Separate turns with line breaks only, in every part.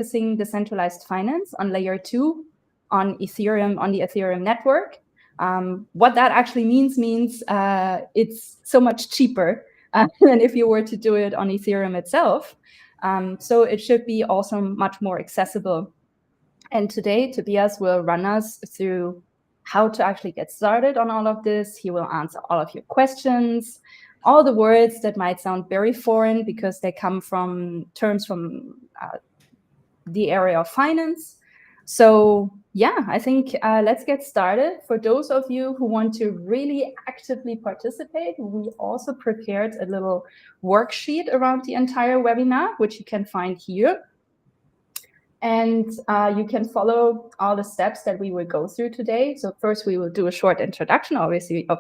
practicing decentralized finance on layer 2 on Ethereum, on the Ethereum network. What that actually means it's so much cheaper than if you were to do it on Ethereum itself. So it should be also much more accessible. And today, Tobias will run us through how to actually get started on all of this. He will answer all of your questions, all the words that might sound very foreign because they come from terms from the area of finance. So yeah, I think let's get started. For those of you who want to really actively participate, we also prepared a little worksheet around the entire webinar, which you can find here. And you can follow all the steps that we will go through today. So first we will do a short introduction, obviously, of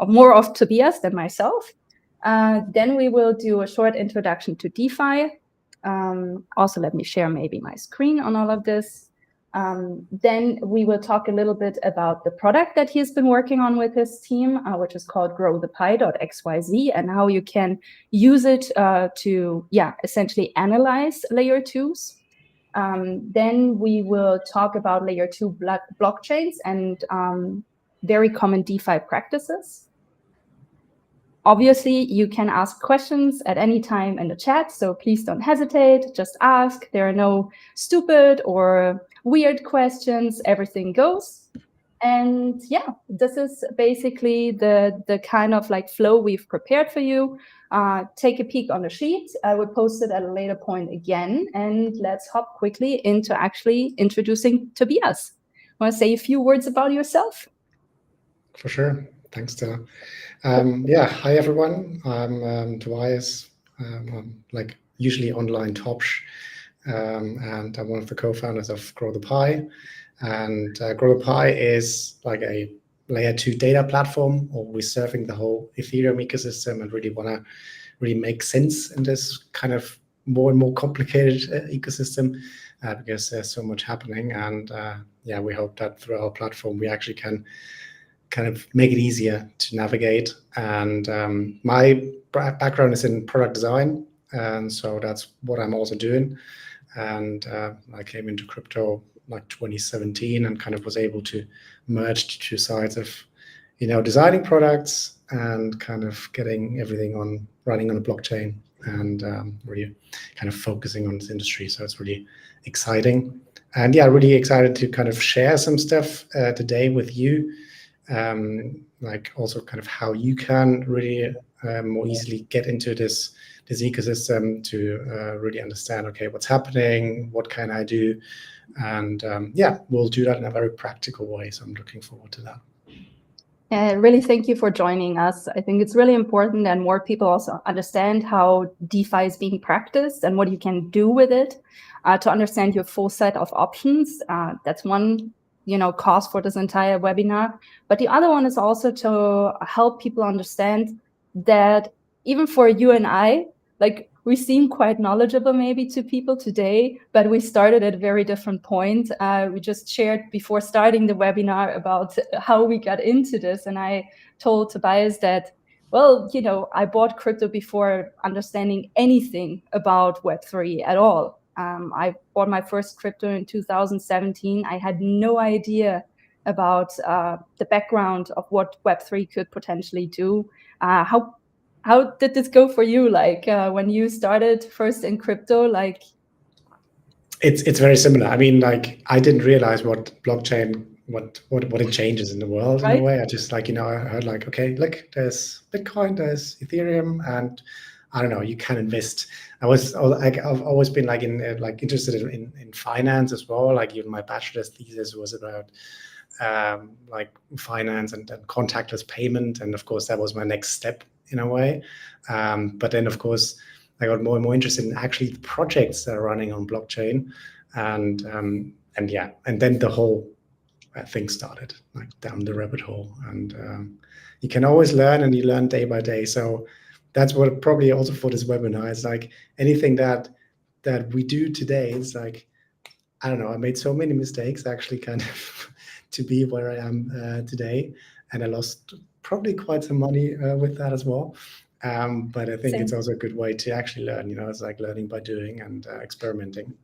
more of Tobias than myself. Then we will do a short introduction to DeFi. Also, let me share maybe my screen on all of this. Then we will talk a little bit about the product that he's been working on with his team, which is called growthepie.xyz, and how you can use it to, essentially analyze layer 2s. Then we will talk about layer 2 blockchains and very common DeFi practices. Obviously, you can ask questions at any time in the chat, so please don't hesitate, just ask. There are no stupid or weird questions, everything goes. And yeah, this is basically the kind of like flow we've prepared for you. Take a peek on the sheet. I will post it at a later point again. And let's hop quickly into actually introducing Tobias. Want to say a few words about yourself?
For sure. Thanks, Stella. Hi, everyone. I'm Tobias. I'm like usually online Topsh, and I'm one of the co-founders of growthepie. And growthepie is like a layer 2 data platform, or we're serving the whole Ethereum ecosystem and really want to really make sense in this kind of more and more complicated ecosystem because there's so much happening. And we hope that through our platform, we actually can kind of make it easier to navigate. And my background is in product design, and so that's what I'm also doing. And I came into crypto like 2017 and kind of was able to merge two sides of, designing products and kind of getting everything running on a blockchain and really kind of focusing on this industry. So it's really exciting. And really excited to kind of share some stuff today with you. Like also kind of how you can really more easily get into this ecosystem to really understand, okay, what's happening, what can I do? And we'll do that in a very practical way. So I'm looking forward to that.
Really, thank you for joining us. I think it's really important that more people also understand how DeFi is being practiced and what you can do with it to understand your full set of options. That's one cause for this entire webinar. But the other one is also to help people understand that even for you and I, like we seem quite knowledgeable maybe to people today, but we started at a very different point. We just shared before starting the webinar about how we got into this. And I told Tobias that, well, I bought crypto before understanding anything about Web3 at all. I bought my first crypto in 2017. I had no idea about the background of what Web3 could potentially do. How did this go for you? Like when you started first in crypto, like?
It's very similar. I mean, like I didn't realize what blockchain, what it changes in the world in a way. I just I heard like, okay, look, there's Bitcoin, there's Ethereum, and I don't know, you can invest. I've always been like interested in finance as well. Like even my bachelor's thesis was about like finance and contactless payment, and of course that was my next step in a way. But then of course I got more and more interested in actually the projects that are running on blockchain, and then the whole thing started like down the rabbit hole. And you can always learn, and you learn day by day. So that's what probably also for this webinar is like anything that we do today. It's like, I don't know, I made so many mistakes actually kind of to be where I am today. And I lost probably quite some money with that as well. But I think it's also a good way to actually learn, it's like learning by doing and experimenting.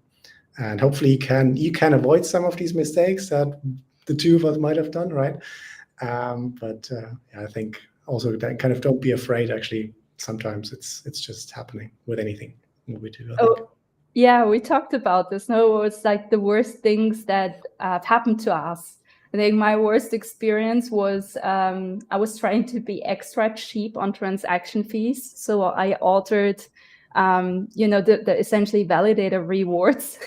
and hopefully you can avoid some of these mistakes that the two of us might have done, right? But I think also that kind of don't be afraid. Actually, sometimes it's just happening with anything we do. I think.
Yeah, we talked about this. No, it's like the worst things that happened to us. I think my worst experience was I was trying to be extra cheap on transaction fees. So I altered, the essentially validator rewards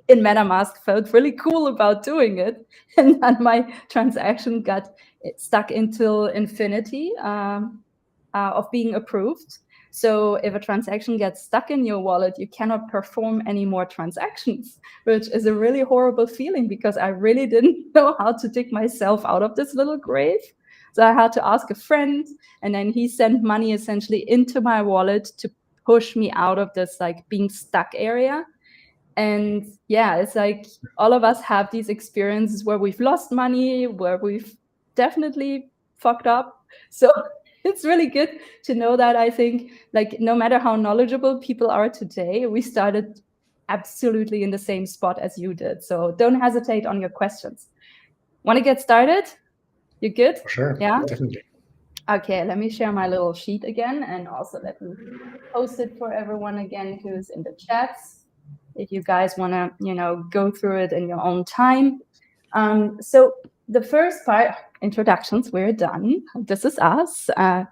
in MetaMask. Felt really cool about doing it. And then my transaction got stuck until infinity of being approved. So if a transaction gets stuck in your wallet, you cannot perform any more transactions, which is a really horrible feeling because I really didn't know how to dig myself out of this little grave. So I had to ask a friend, and then he sent money essentially into my wallet to push me out of this like being stuck area. And yeah, it's like all of us have these experiences where we've lost money, where we've definitely fucked up. So it's really good to know that. I think like no matter how knowledgeable people are today, we started absolutely in the same spot as you did. So don't hesitate on your questions. Want to get started? You good?
For sure.
Yeah,
definitely.
Okay, let me share my little sheet again, and also let me post it for everyone again who's in the chats, if you guys want to, go through it in your own time. So the first part, introductions, we're done. This is us.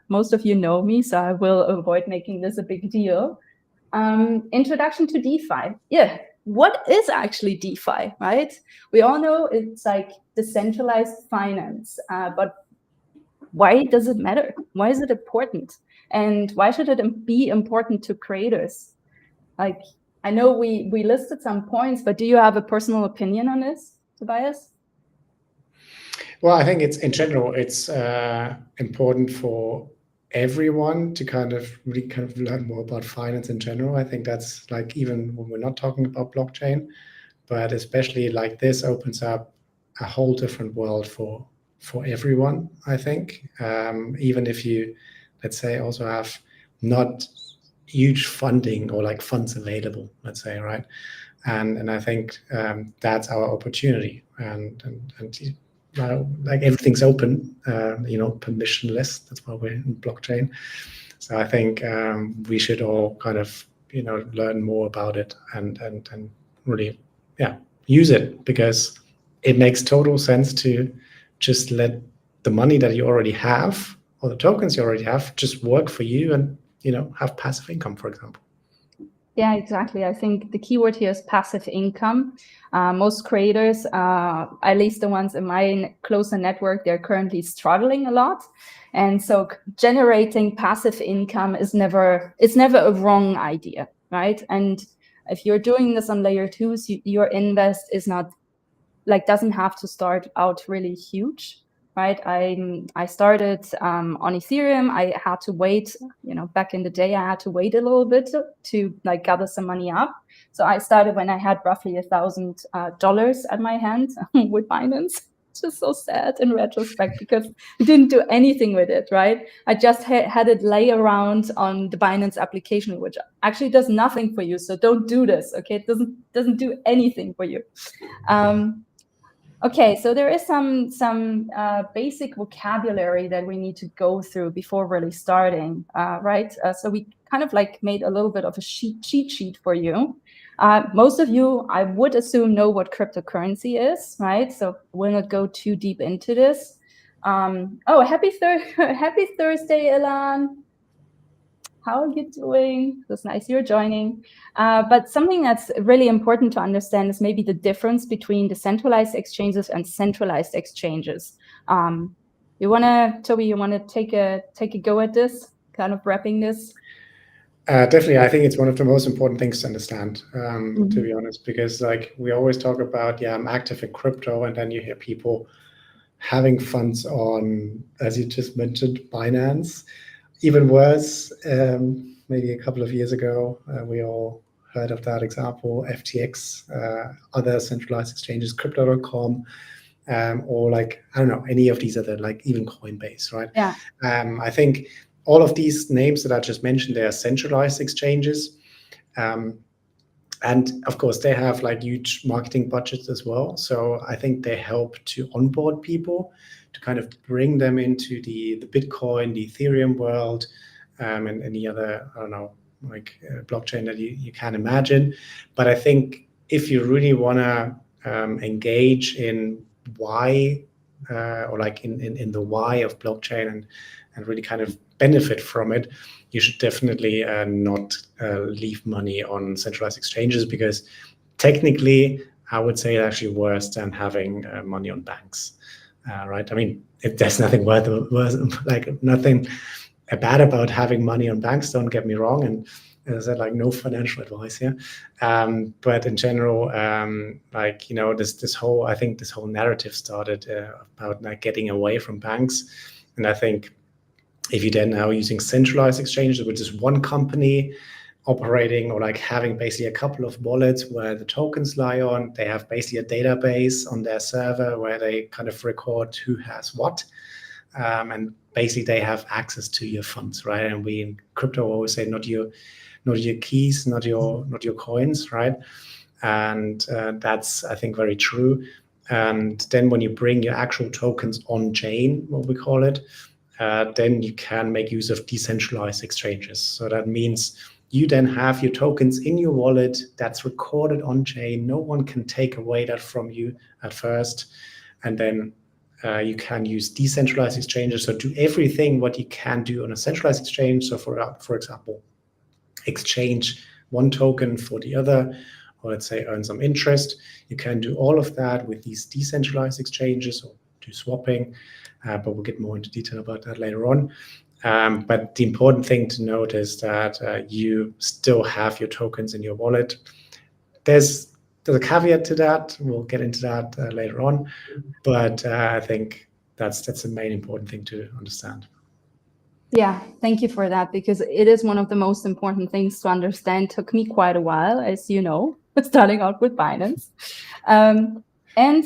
Most of you know me, so I will avoid making this a big deal. Introduction to DeFi. Yeah, what is actually DeFi, right? We all know it's like decentralized finance, but why does it matter? Why is it important? And why should it be important to creators? Like, I know we listed some points, but do you have a personal opinion on this, Tobias?
Well, I think in general, it's important for everyone to really learn more about finance in general. I think that's like, even when we're not talking about blockchain, but especially like this opens up a whole different world for everyone, I think. Even if you, let's say, also have not huge funding or like funds available, let's say, right? And I think that's our opportunity. And like everything's open, permissionless. That's why we're in blockchain. So I think we should all kind of learn more about it and really use it, because it makes total sense to just let the money that you already have or the tokens you already have just work for you and have passive income, for example.
Yeah, exactly. I think the keyword here is passive income. Most creators, at least the ones in my closer network, they're currently struggling a lot. And so generating passive income it's never a wrong idea, right? And if you're doing this on layer 2s, your invest is not doesn't have to start out really huge, right? I started on Ethereum. I had to wait, back in the day, I had to wait a little bit to gather some money up. So I started when I had roughly $1,000 at my hand with Binance. It's just so sad in retrospect because I didn't do anything with it, right? I just had it lay around on the Binance application, which actually does nothing for you. So don't do this, okay? It doesn't do anything for you. Okay, so there is some basic vocabulary that we need to go through before really starting, right? So we kind of made a little bit of a cheat sheet for you. Most of you, I would assume, know what cryptocurrency is, right? So we'll not go too deep into this. Happy Thursday, Ilan. How are you doing? It's nice you're joining. But something that's really important to understand is maybe the difference between decentralized exchanges and centralized exchanges. Toby, you want to take a go at this, kind of wrapping this?
Definitely, I think it's one of the most important things to understand, to be honest, because we always talk about, I'm active in crypto, and then you hear people having funds on, as you just mentioned, Binance. Even worse, maybe a couple of years ago, we all heard of that example, FTX, other centralized exchanges, crypto.com, or I don't know, any of these other, even Coinbase, right?
Yeah.
I think all of these names that I just mentioned, they are centralized exchanges. And of course, they have like huge marketing budgets as well. So I think they help to onboard people, to kind of bring them into the Bitcoin, the Ethereum world, and any other, I don't know, like blockchain that you can imagine. But I think if you really want to engage in why, or like in the why of blockchain and really kind of benefit from it, you should definitely not leave money on centralized exchanges, because technically, I would say it's actually worse than having money on banks, right? I mean, there's nothing worse, like nothing bad about having money on banks, don't get me wrong. And as I said, like no financial advice here. But in general, like, you know, this whole, I think this whole narrative started about like getting away from banks. And I think if you then now using centralized exchanges, which is one company operating, or like having basically a couple of wallets where the tokens lie on, they have basically a database on their server where they kind of record who has what. And basically they have access to your funds, right? And we in crypto always say not your keys, not your coins, right? And that's, I think, very true. And then when you bring your actual tokens on chain, what we call it, then you can make use of decentralized exchanges. So that means you then have your tokens in your wallet that's recorded on chain. No one can take away that from you at first. And then you can use decentralized exchanges. So do everything what you can do on a centralized exchange. So for example, exchange one token for the other, or let's say earn some interest. You can do all of that with these decentralized exchanges, or do swapping, but we'll get more into detail about that later on. But the important thing to note is that you still have your tokens in your wallet. There's a caveat to that. We'll get into that later on. But I think that's the main important thing to understand.
Yeah, thank you for that, because it is one of the most important things to understand. It took me quite a while, as you know, starting out with Binance. And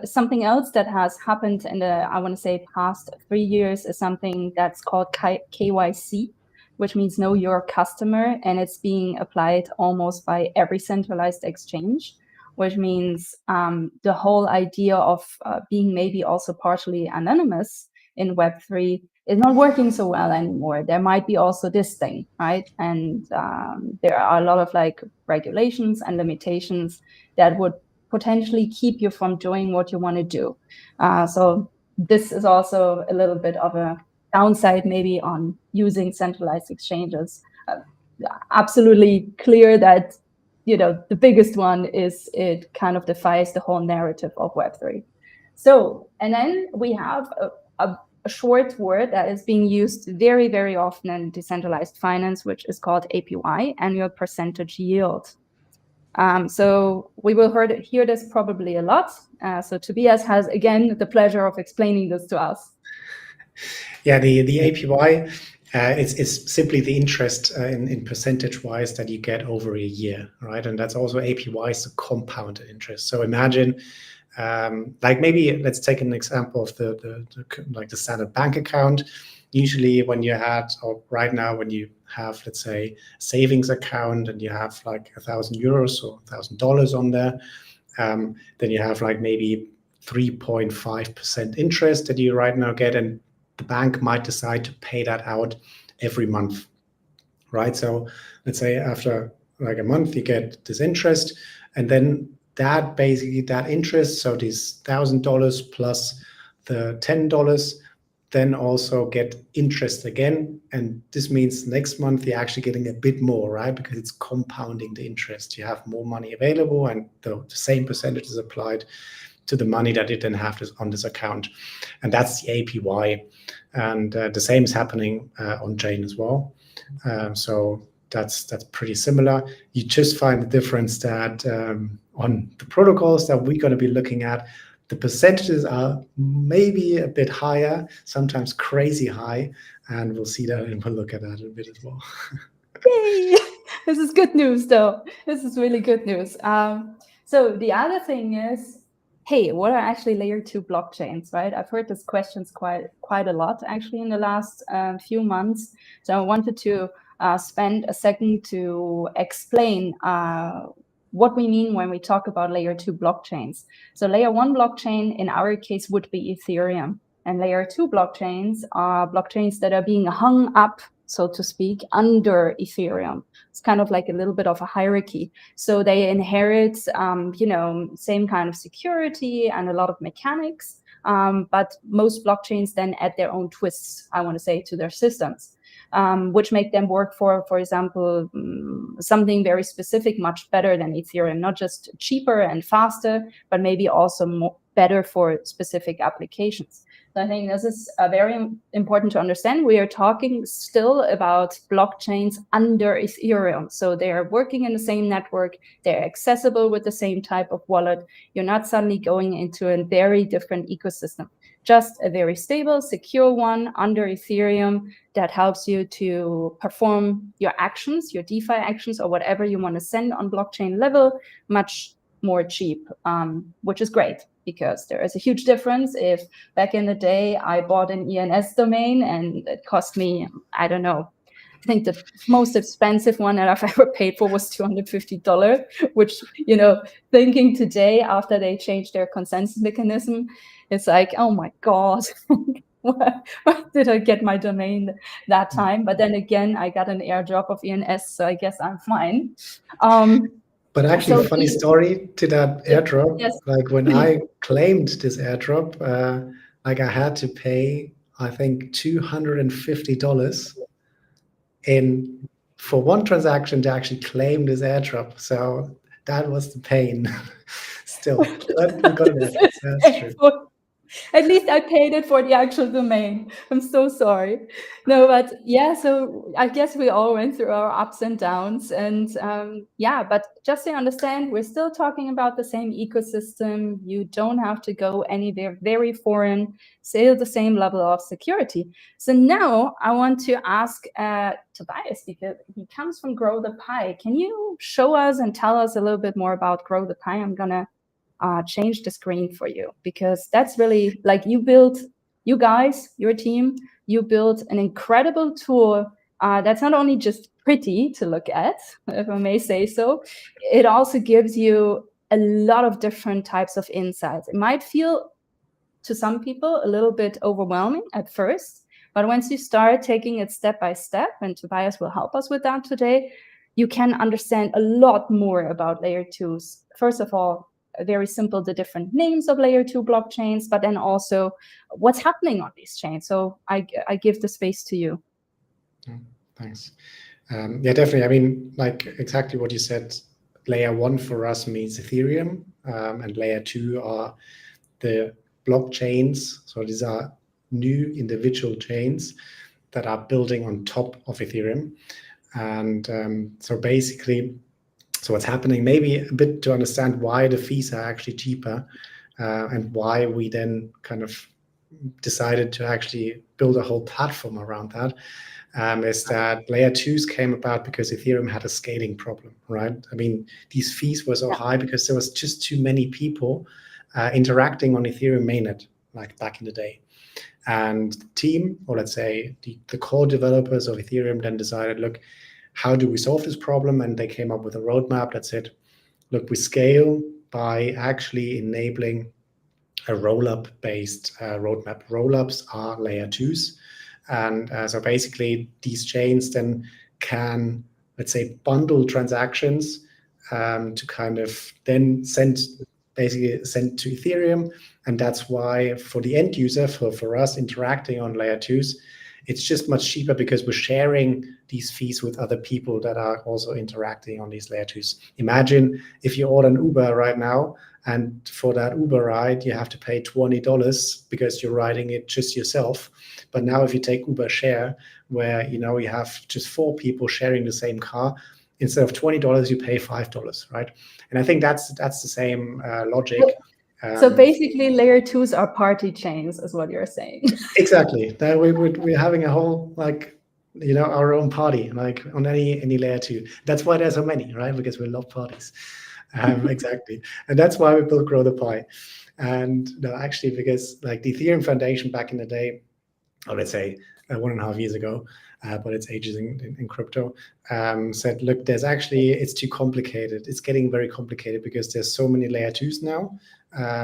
something else that has happened in the, I want to say, past 3 years is something that's called KYC, which means know your customer, and it's being applied almost by every centralized exchange, which means the whole idea of being maybe also partially anonymous in Web3 is not working so well anymore. There might be also this thing, right? And there are a lot of like regulations and limitations that would potentially keep you from doing what you want to do. So this is also a little bit of a downside maybe on using centralized exchanges. Absolutely clear that, you know, the biggest one is it kind of defies the whole narrative of Web3. So, and then we have a short word that is being used very, very often in decentralized finance, which is called APY, annual percentage yield. So we will hear this probably a lot. So Tobias has, again, the pleasure of explaining this to us.
Yeah, the APY, it's simply the interest in percentage-wise that you get over a year, right? And that's also APY is the compounded interest. So imagine, like maybe let's take an example of the like the standard bank account. Usually when you had, or right now when you have, let's say, savings account and you have like €1,000 or $1,000 on there, then you have like maybe 3.5% interest that you right now get, and the bank might decide to pay that out every month, right? So let's say after like a month you get this interest, and then that basically, that interest, so this $1,000 plus the $10, then also get interest again. And this means next month you're actually getting a bit more, right? Because it's compounding the interest. You have more money available, and the same percentage is applied to the money that you then have on this account. And that's the APY. And the same is happening on chain as well. So that's pretty similar. You just find the difference that on the protocols that we're going to be looking at, the percentages are maybe a bit higher, sometimes crazy high, and we'll see that and we'll look at that a bit as well.
Yay! This is good news, though. This is really good news. So the other thing is, hey, what are actually layer 2 blockchains, right? I've heard these questions quite a lot actually in the last few months. So I wanted to spend a second to explain what we mean when we talk about layer 2 blockchains. So layer 1 blockchain in our case would be Ethereum, and layer 2 blockchains are blockchains that are being hung up, so to speak, under Ethereum. It's kind of like a little bit of a hierarchy. So they inherit, same kind of security and a lot of mechanics, but most blockchains then add their own twists, I want to say, to their systems, which make them work for example, something very specific, much better than Ethereum, not just cheaper and faster, but maybe also better for specific applications. So I think this is very important to understand. We are talking still about blockchains under Ethereum. So they are working in the same network. They're accessible with the same type of wallet. You're not suddenly going into a very different ecosystem. Just a very stable, secure one under Ethereum that helps you to perform your actions, your DeFi actions, or whatever you want to send on blockchain level, much more cheap, which is great, because there is a huge difference if back in the day I bought an ENS domain and it cost me, I don't know, I think the most expensive one that I've ever paid for was $250, which, thinking today after they changed their consensus mechanism, it's like, oh my God, why did I get my domain that time? But then again, I got an airdrop of ENS, so I guess I'm fine.
But actually, funny story to that airdrop.
Yes.
Like when I claimed this airdrop, I had to pay, I think, $250 for one transaction to actually claim this airdrop. So that was the pain. Still, but we got it. That's true.
At least I paid it for the actual domain. I'm so sorry. No, but yeah, so I guess we all went through our ups and downs. And but just to understand, we're still talking about the same ecosystem. You don't have to go anywhere very foreign, still the same level of security. So now I want to ask Tobias, because he comes from growthepie. Can you show us and tell us a little bit more about growthepie? I'm going to change the screen for you, because that's really like you guys, your team, you built an incredible tool that's not only just pretty to look at, if I may say so, it also gives you a lot of different types of insights. It might feel to some people a little bit overwhelming at first, but once you start taking it step by step, and Tobias will help us with that today, you can understand a lot more about layer 2s. First of all, very simple, the different names of layer 2 blockchains, but then also what's happening on these chains. So I give the space to you.
Thanks. Yeah, definitely. I mean, like exactly what you said, layer 1 for us means Ethereum, and layer 2 are the blockchains. So these are new individual chains that are building on top of Ethereum. And so basically, so what's happening, maybe a bit to understand why the fees are actually cheaper, and why we then kind of decided to actually build a whole platform around that, is that layer 2s came about because Ethereum had a scaling problem, right? I mean, these fees were so high because there was just too many people interacting on Ethereum mainnet, like back in the day. And the team, or let's say the core developers of Ethereum, then decided, look, how do we solve this problem? And they came up with a roadmap that said, look, we scale by actually enabling a roll-up based roadmap. Roll-ups are layer 2s. And so basically these chains then can, let's say, bundle transactions to kind of then send to Ethereum. And that's why for the end user, for us interacting on layer 2s, it's just much cheaper because we're sharing these fees with other people that are also interacting on these layer 2s. Imagine if you order an Uber right now, and for that Uber ride, you have to pay $20 because you're riding it just yourself. But now if you take Uber Share, where you have just 4 people sharing the same car, instead of $20, you pay $5, right? And I think that's the same logic.
So basically, layer 2s are party chains, is what you're saying.
Exactly. We're having a whole our own party, like on any layer 2. That's why there's so many, right? Because we love parties. Exactly, and that's why we built growthepie. And no, actually, because like the Ethereum Foundation back in the day, or let's say 1.5 years ago, but it's ages in crypto, said, look, it's too complicated. It's getting very complicated because there's so many layer 2s now,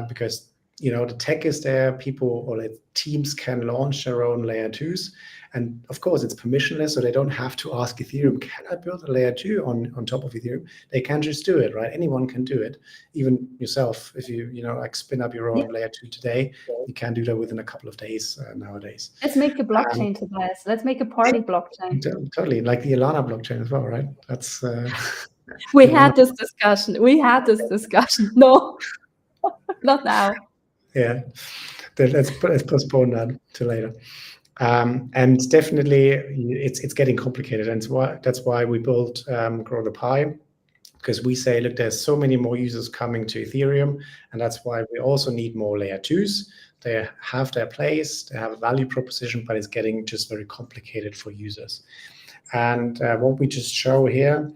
because the tech is there, people or teams can launch their own layer 2s. And of course, it's permissionless, so they don't have to ask Ethereum, can I build a layer 2 on top of Ethereum? They can just do it, right? Anyone can do it, even yourself. If you spin up your own layer 2 today, you can do that within a couple of days nowadays.
Let's make a blockchain, Tobias. Let's make a party blockchain.
Totally, like the Alana blockchain as well, right? That's
we had this discussion. No, not now.
Yeah, let's postpone that to later. And definitely, it's getting complicated, and that's why we built growthepie, because we say, look, there's so many more users coming to Ethereum, and that's why we also need more layer 2s. They have their place, they have a value proposition, but it's getting just very complicated for users. And what we just show here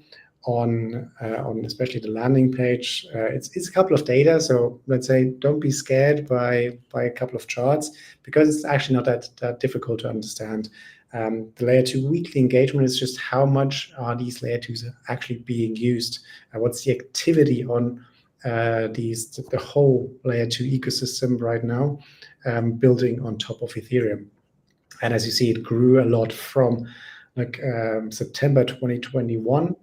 on especially the landing page, it's a couple of data. So let's say, don't be scared by a couple of charts, because it's actually not that difficult to understand. The layer 2 weekly engagement is just how much are these layer 2s actually being used, and what's the activity on the whole layer 2 ecosystem right now, building on top of Ethereum. And as you see, it grew a lot from September 2021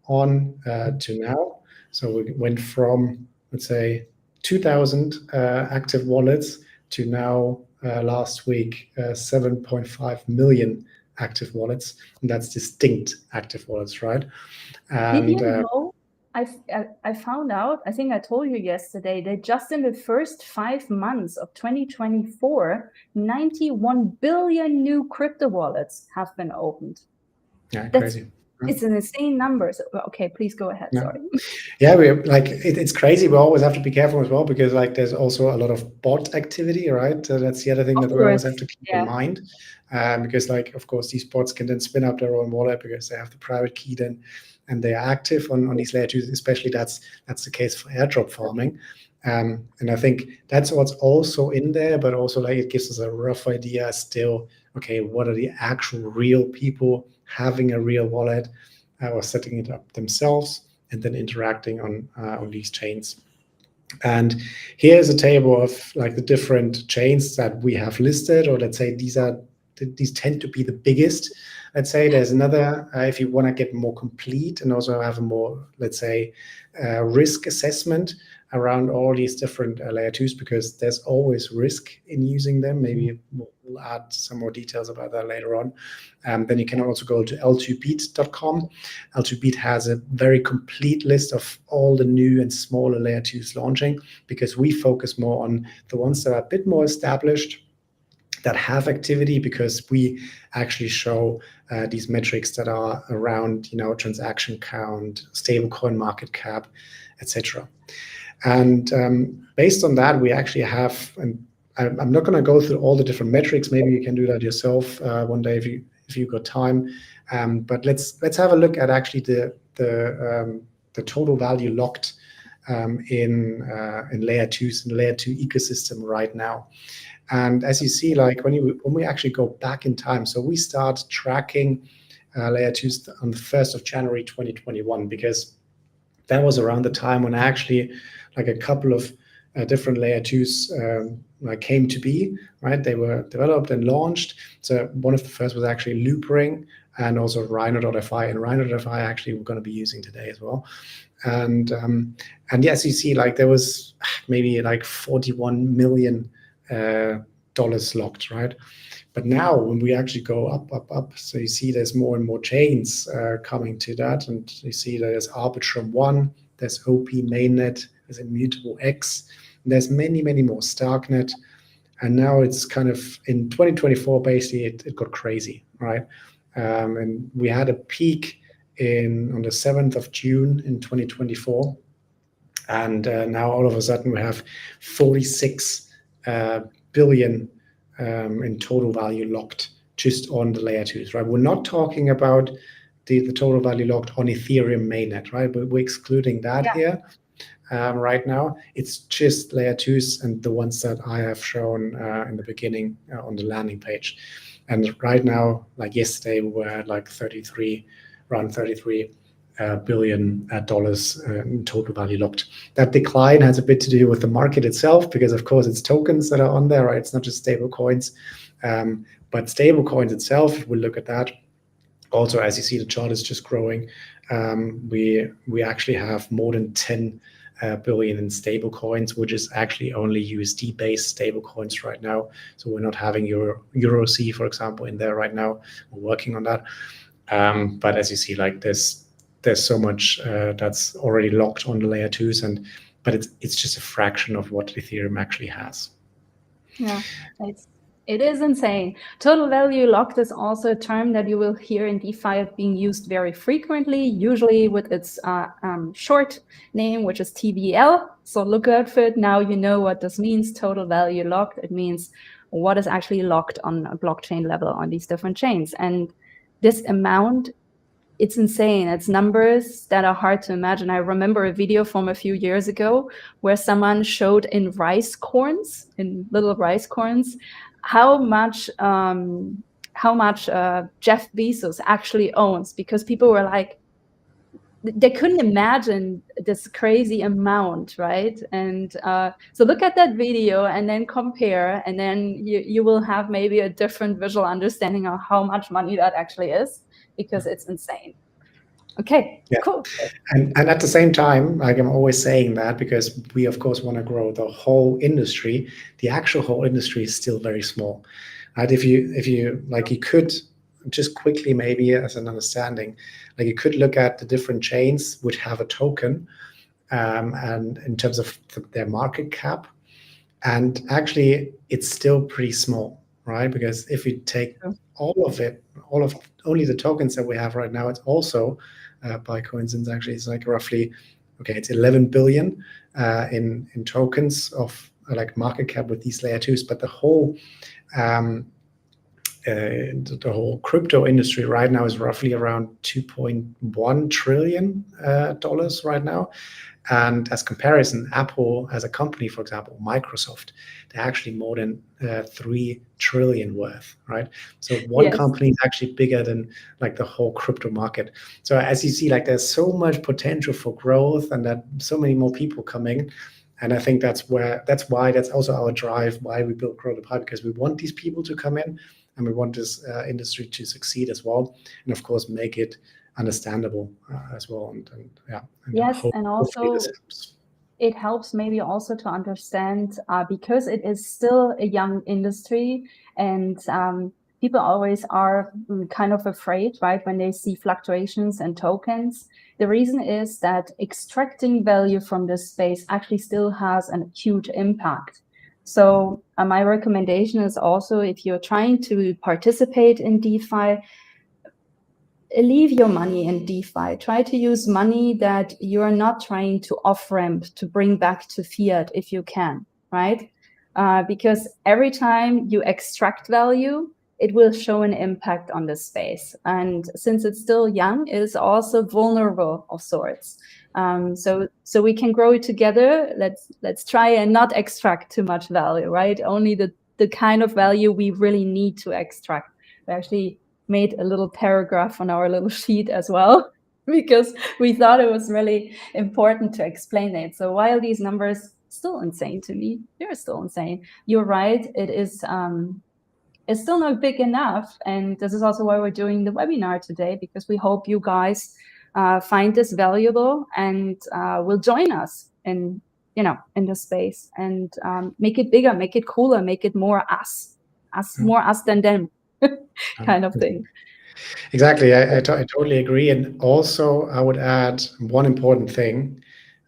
on to now. So we went from, let's say, 2,000 active wallets to now last week 7.5 million active wallets, and that's distinct active wallets, right? And
did you know, I found out, I think I told you yesterday, that just in the first 5 months of 2024, 91 billion new crypto wallets have been opened.
Yeah, crazy.
It's an insane number. So, okay, please go ahead.
Yeah.
Sorry.
Yeah, it's crazy. We always have to be careful as well, because there's also a lot of bot activity, right? So that's the other thing that we always have to keep in mind, because of course, these bots can then spin up their own wallet because they have the private key then, and they are active on these layer 2s. Especially that's the case for airdrop farming. And I think that's what's also in there, but also it gives us a rough idea still. Okay, what are the actual real people having a real wallet or setting it up themselves and then interacting on these chains? And here's a table of the different chains that we have listed, or let's say these tend to be the biggest. Let's say there's another, if you want to get more complete and also have a more, let's say, risk assessment around all these different layer 2s, because there's always risk in using them. Maybe we'll add some more details about that later on. Then you can also go to l2beat.com. L2beat has a very complete list of all the new and smaller layer 2s launching, because we focus more on the ones that are a bit more established, that have activity, because we actually show these metrics that are around, transaction count, stablecoin market cap, etc. And based on that, we actually have, and I'm not going to go through all the different metrics. Maybe you can do that yourself one day if you've got time. But let's have a look at actually the total value locked in layer 2s and layer 2 ecosystem right now. And as you see, when we actually go back in time, so we start tracking layer 2s on the 1st of January 2021, because that was around the time when actually a couple of different layer 2s came to be, right? They were developed and launched. So one of the first was actually Loopring, and also Rhino.fi, and Rhino.fi actually we're going to be using today as well. And yes, you see, there was maybe $41 million locked, right? But now when we actually go up, so you see there's more and more chains coming to that, and you see there's Arbitrum 1, there's OP Mainnet, there's Immutable X, and there's many more, Starknet, and now it's kind of in 2024 basically it got crazy, right? And we had a peak on the 7th of June in 2024, and now all of a sudden we have 46 billion in total value locked just on the layer 2s, right? We're not talking about the total value locked on Ethereum mainnet, right? We're excluding that here. right now. It's just layer 2s and the ones that I have shown in the beginning on the landing page. And right now, like yesterday, we were at like around $33 billion in total value locked. That decline has a bit to do with the market itself, because of course it's tokens that are on there, right? It's not just stable coins, but stable coins itself, if we look at that, also, as you see, the chart is just growing. We actually have more than 10 billion in stable coins, which is actually only USD based stable coins right now. So we're not having Euro C, for example, in there right now. We're working on that. But as you see, like there's so much that's already locked on the layer 2s, but it's just a fraction of what Ethereum actually has.
Yeah, it is insane. Total value locked is also a term that you will hear in DeFi being used very frequently, usually with its short name, which is TVL. So look out for it. Now you know what this means, total value locked. It means what is actually locked on a blockchain level on these different chains. And this amount, it's insane. It's numbers that are hard to imagine. I remember a video from a few years ago where someone showed in little rice corns, how much Jeff Bezos actually owns, because people were like, they couldn't imagine this crazy amount, right? And so look at that video and then compare, and then you will have maybe a different visual understanding of how much money that actually is, because it's insane. Okay, yeah. Cool.
And at the same time, like I'm always saying that, because we of course want to grow the whole industry, the actual whole industry is still very small. Right? If you like, you could just quickly, maybe as an understanding, like you could look at the different chains which have a token, and in terms of their market cap, and actually it's still pretty small, right? Because if you take all of only the tokens that we have right now, it's also by coincidence, actually, it's like roughly, okay, it's 11 billion in tokens of like market cap with these layer 2s, but the whole crypto industry right now is roughly around $2.1 trillion right now. And as comparison, Apple as a company, for example, Microsoft, they're actually more than 3 trillion worth, right? So one company is actually bigger than like the whole crypto market. So as you see, like there's so much potential for growth, and that so many more people coming. And I think that's also our drive, why we built growthepie, because we want these people to come in, and we want this industry to succeed as well, and of course make it understandable as well. And
yes, and also it helps maybe also to understand, because it is still a young industry, and people always are kind of afraid, right, when they see fluctuations and tokens. The reason is that extracting value from this space actually still has a huge impact. So my recommendation is also, if you're trying to participate in DeFi, leave your money in DeFi. Try to use money that you're not trying to off-ramp to bring back to fiat if you can, right? Because every time you extract value, it will show an impact on the space. And since it's still young, it is also vulnerable of sorts. So we can grow it together. Let's try and not extract too much value, right? Only the kind of value we really need to extract. We actually made a little paragraph on our little sheet as well, because we thought it was really important to explain it. So while these numbers still insane to me, they're still insane. You're right, it is it's still not big enough. And this is also why we're doing the webinar today, because we hope you guys find this valuable and will join us in this space, and make it bigger, make it cooler, make it more us, more us than them. Kind of thing.
Exactly. I totally agree. And also I would add one important thing,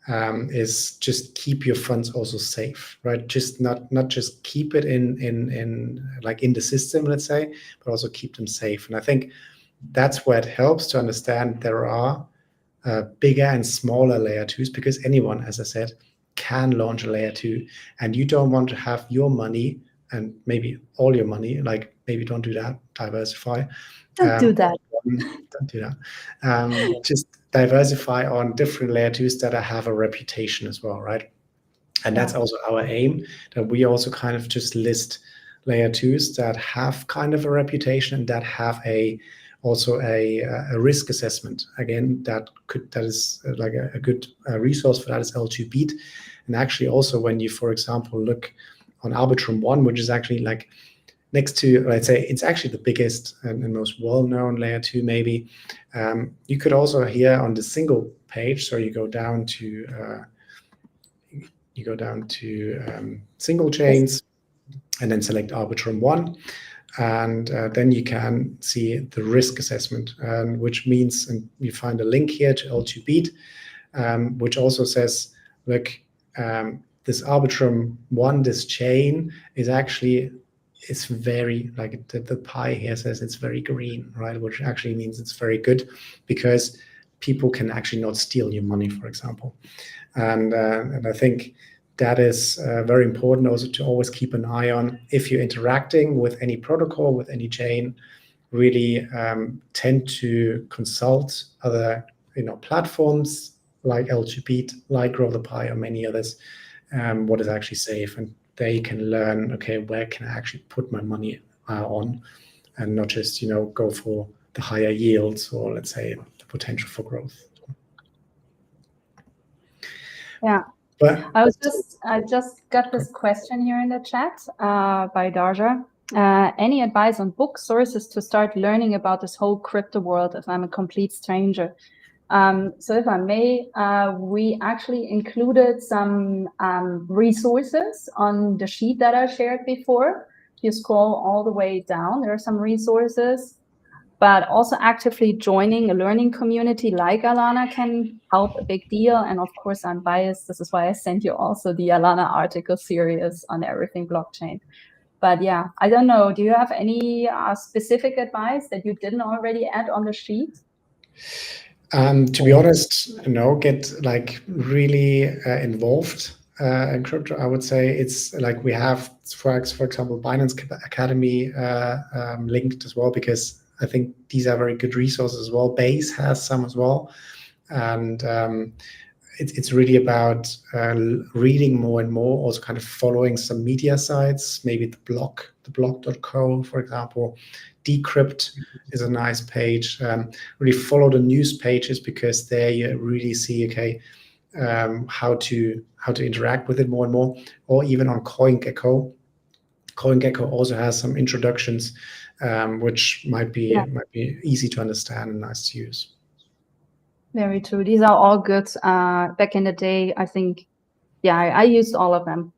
is just keep your funds also safe, right? Just not just keep it in like in the system, let's say, but also keep them safe. And I think that's where it helps to understand there are bigger and smaller layer 2s, because anyone, as I said, can launch a layer 2, and you don't want to have your money and maybe all your money, like maybe don't do that, diversify.
Don't do that.
Don't do that. Just diversify on different layer 2s that have a reputation as well, right? And that's also our aim, that we also kind of just list layer 2s that have kind of a reputation and that have also a risk assessment. Again, that is like a good resource for that is L2Beat. And actually also when you, for example, look on Arbitrum 1, which is actually like next to, let's say, it's actually the biggest and most well-known layer 2 maybe. You could also here on the single page, so you go down to single chains and then select Arbitrum 1. And then you can see the risk assessment, which means, and you find a link here to L2Beat, which also says, look, this Arbitrum 1, this chain is actually, it's very, like the pie here says it's very green, right? Which actually means it's very good because people can actually not steal your money, for example. And I think that is very important also to always keep an eye on if you're interacting with any protocol, with any chain, really tend to consult other platforms like L2Beat, like growthepie, or many others, what is actually safe, and they can learn, okay, where can I actually put my money on, and not just go for the higher yields or let's say the potential for growth.
Yeah.
But
I just got this question here in the chat by Darja. Any advice on book sources to start learning about this whole crypto world if I'm a complete stranger? So if I may, we actually included some resources on the sheet that I shared before. If you scroll all the way down, there are some resources. But also actively joining a learning community like Alana can help a big deal. And of course, I'm biased. This is why I sent you also the Alana article series on everything blockchain. But yeah, I don't know. Do you have any specific advice that you didn't already add on the sheet?
To be honest, no, get like really involved in crypto. I would say it's like we have, for example, Binance Academy linked as well, because I think these are very good resources as well. Base has some as well. And it's really about reading more and more, also kind of following some media sites, maybe the block.co, for example. Decrypt is a nice page. Really follow the news pages, because there you really see, okay, how to interact with it more and more. Or even on CoinGecko. CoinGecko also has some introductions, which might be easy to understand and nice to use.
Very true. These are all good. Back in the day, I think, I used all of them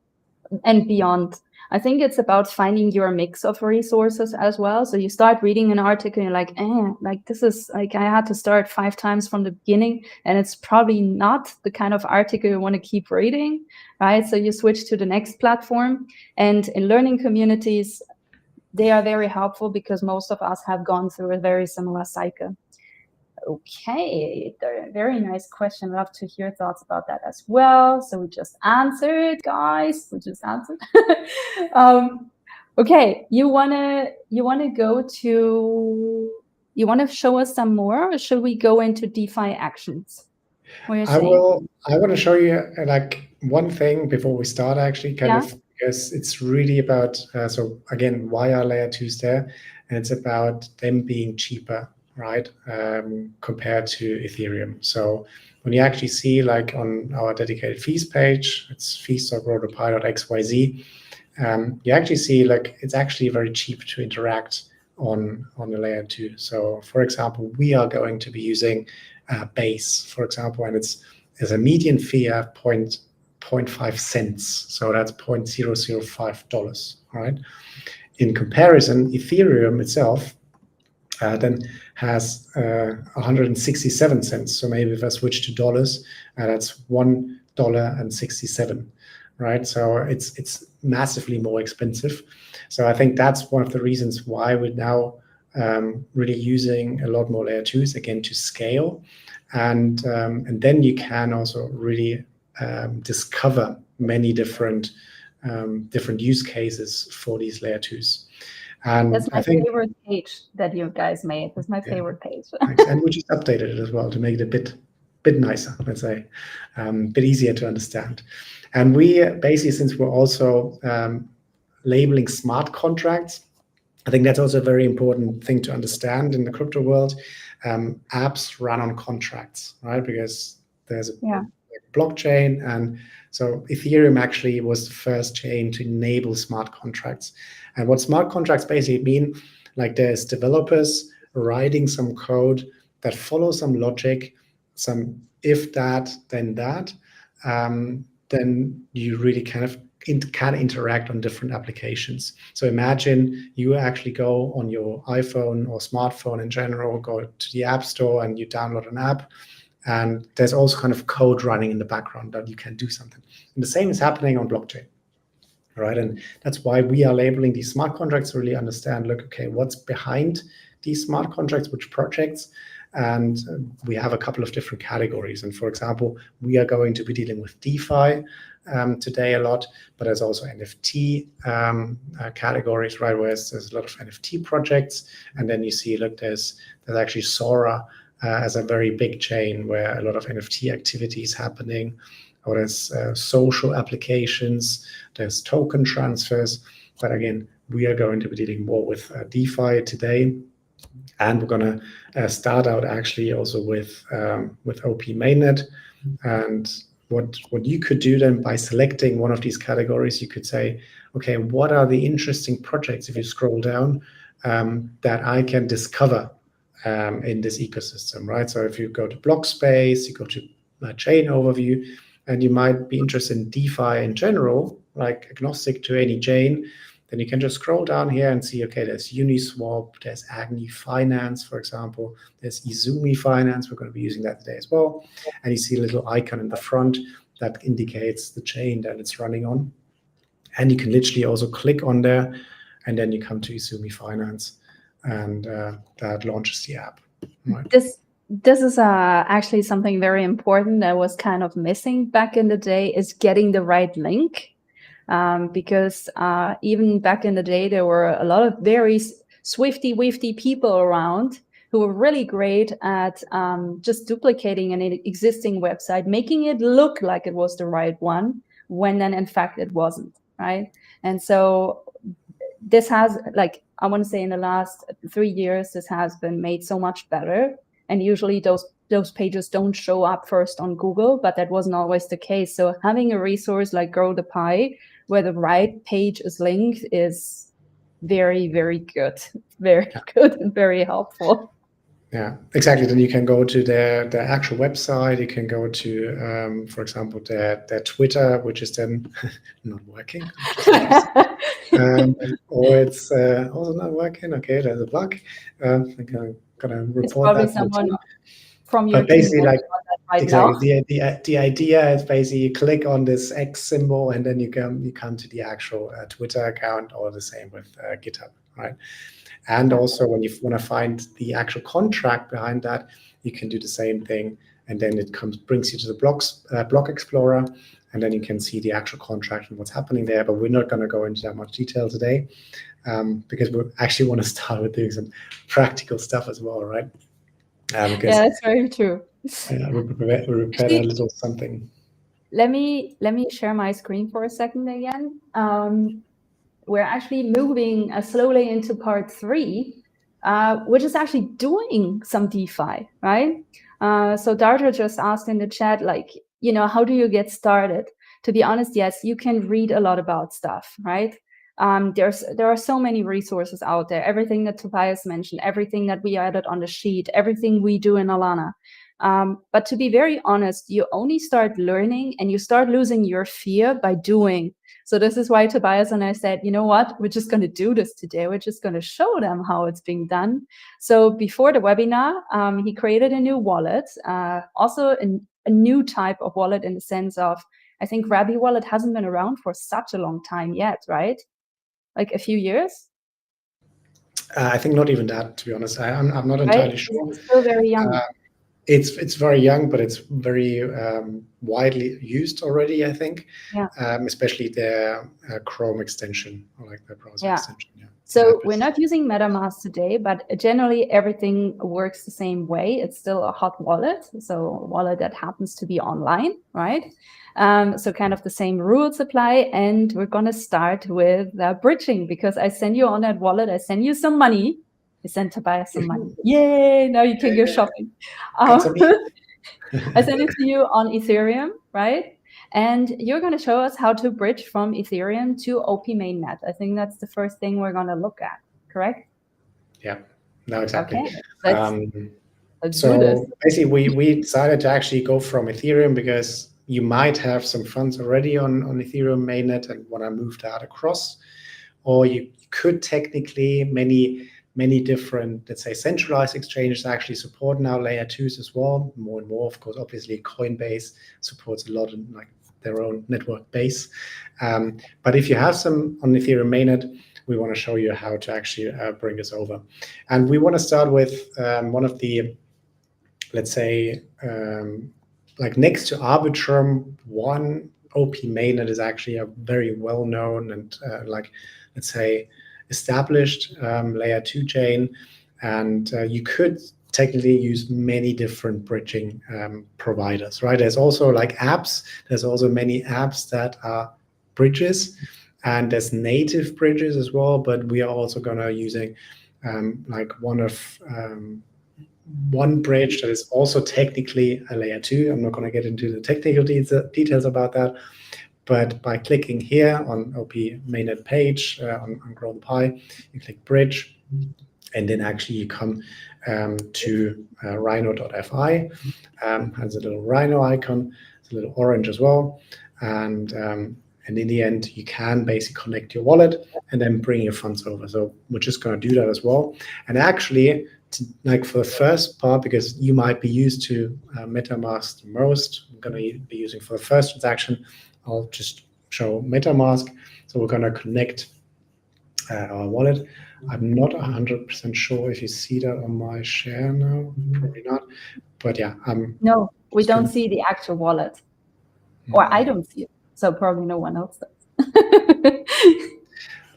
and beyond. I think it's about finding your mix of resources as well. So you start reading an article and you're like, this is like, I had to start 5 times from the beginning, and it's probably not the kind of article you want to keep reading, right? So you switch to the next platform. And in learning communities, they are very helpful because most of us have gone through a very similar cycle. Okay, very nice question. Love to hear thoughts about that as well. So we just answered, guys. We just answered. Okay, you wanna show us some more, or should we go into DeFi actions?
I want to show you like one thing before we start, actually, because it's really about so again, why are layer 2s there? And it's about them being cheaper, right, compared to Ethereum. So when you actually see, like on our dedicated fees page, it's fees.growthepie.xyz, you actually see like it's actually very cheap to interact on the layer 2. So for example, we are going to be using Base, for example, and it's a median fee of 0.5 cents. So that's $0.005, right? In comparison, Ethereum itself then has 167 cents. So maybe if I switch to dollars, that's $1.67, right? So it's massively more expensive. So I think that's one of the reasons why we're now really using a lot more layer 2s, again, to scale. And then you can also really discover many different use cases for these layer 2s. And
that's my
I think
favorite page that you guys made. That's my favorite page.
and we just updated it as well to make it a bit nicer, let's say, a bit easier to understand. And we basically, since we're also labeling smart contracts, I think that's also a very important thing to understand in the crypto world. Apps run on contracts, right? Because there's a blockchain, and so Ethereum actually was the first chain to enable smart contracts. And what smart contracts basically mean, like there's developers writing some code that follows some logic, some if that, then that, then you really kind of can interact on different applications. So imagine you actually go on your iPhone or smartphone in general, go to the App Store and you download an app, and there's also kind of code running in the background that you can do something. And the same is happening on blockchain, right? And that's why we are labeling these smart contracts to really understand, look, okay, what's behind these smart contracts, which projects, and we have a couple of different categories. And for example, we are going to be dealing with DeFi today a lot, but there's also NFT categories, right? Where there's a lot of NFT projects, and then you see, look, there's actually Sora as a very big chain where a lot of NFT activity is happening, or there's social applications, there's token transfers. But again, we are going to be dealing more with DeFi today. And we're going to start out actually also with OP mainnet. And what you could do then by selecting one of these categories, you could say, okay, what are the interesting projects, if you scroll down, that I can discover in this ecosystem, right? So if you go to block space, you go to chain overview, and you might be interested in DeFi in general, like agnostic to any chain, then you can just scroll down here and see, okay, there's Uniswap, there's Agni Finance, for example, there's Izumi Finance, we're going to be using that today as well. And you see a little icon in the front that indicates the chain that it's running on. And you can literally also click on there, and then you come to Izumi Finance, and that launches the app. Right?
This is actually something very important that was kind of missing back in the day, is getting the right link. Because even back in the day, there were a lot of very swifty people around who were really great at just duplicating an existing website, making it look like it was the right one, when then in fact it wasn't, right? And so this has, like, I want to say in the last 3 years, this has been made so much better. And usually those pages don't show up first on Google, but that wasn't always the case. So having a resource like growthepie, where the right page is linked, is very, very good. Very good and very helpful.
Yeah, exactly. Then you can go to their actual website. You can go to, for example, their Twitter, which is then not working. Or it's also not working. Okay, there's a bug. I'm gonna report
it's probably
that.
Someone from your
but basically,
team
like,
right
exactly,
now.
the idea is basically you click on this X symbol, and then you come to the actual Twitter account, or the same with GitHub, right? And also, when you want to find the actual contract behind that, you can do the same thing, and then it brings you to the block explorer, and then you can see the actual contract and what's happening there. But we're not going to go into that much detail today, because we actually want to start with doing some practical stuff as well, right?
Yeah, that's very true.
We prepared a little something.
Let me share my screen for a second again. We're actually moving slowly into part 3, which is actually doing some DeFi, right? So Darter just asked in the chat, like, how do you get started? To be honest, yes, you can read a lot about stuff, right? There are so many resources out there. Everything that Tobias mentioned, everything that we added on the sheet, everything we do in Alana. But to be very honest, you only start learning and you start losing your fear by doing. So this is why Tobias and I said, you know what, we're just going to do this today. We're just going to show them how it's being done. So before the webinar, he created a new wallet, also a new type of wallet, in the sense of, I think Rabby Wallet hasn't been around for such a long time yet, right? Like a few years?
I think not even that, to be honest. I'm not entirely sure.
It's still very young.
It's very young, but it's very widely used already, I think.
Yeah.
Especially their Chrome extension, or like their browser extension. Yeah.
So we're not using MetaMask today, but generally everything works the same way. It's still a hot wallet, so a wallet that happens to be online, right? So kind of the same rules apply. And we're going to start with bridging, because I send you on that wallet, I send you some money. I send Tobias some money. Yay, now you can go shopping. I send it to you on Ethereum, right? And you're going to show us how to bridge from Ethereum to OP mainnet. I think that's the first thing we're going to look at, correct?
Yeah, no, exactly.
Okay, let's
so
do this.
basically, we decided to actually go from Ethereum because you might have some funds already on Ethereum mainnet and want to move that across, or you could technically many different, let's say, centralized exchanges actually support now layer 2s as well, more and more. Of course, obviously Coinbase supports a lot in like their own network base. But if you have some on Ethereum mainnet, we want to show you how to actually bring this over. And we want to start with one of the, let's say, like next to Arbitrum, one OP mainnet is actually a very well-known and like, let's say, established layer 2 chain, and you could technically use many different bridging providers, right? There's also like apps. There's also many apps that are bridges, and there's native bridges as well. But we are also gonna using like one bridge that is also technically a layer 2. I'm not gonna get into the technical details about that. But by clicking here on OP mainnet page on growthepie, you click bridge, and then actually you come to rhino.fi. Has a little rhino icon. It's a little orange as well. And in the end, you can basically connect your wallet and then bring your funds over. So we're just going to do that as well. And actually, like for the first part, because you might be used to MetaMask the most, I'm going to be using for the first transaction, I'll just show MetaMask. So we're going to connect our wallet. I'm not 100% sure if you see that on my share now. Probably not. But yeah.
No, we don't see the actual wallet. Or I don't see it. So probably no one else does.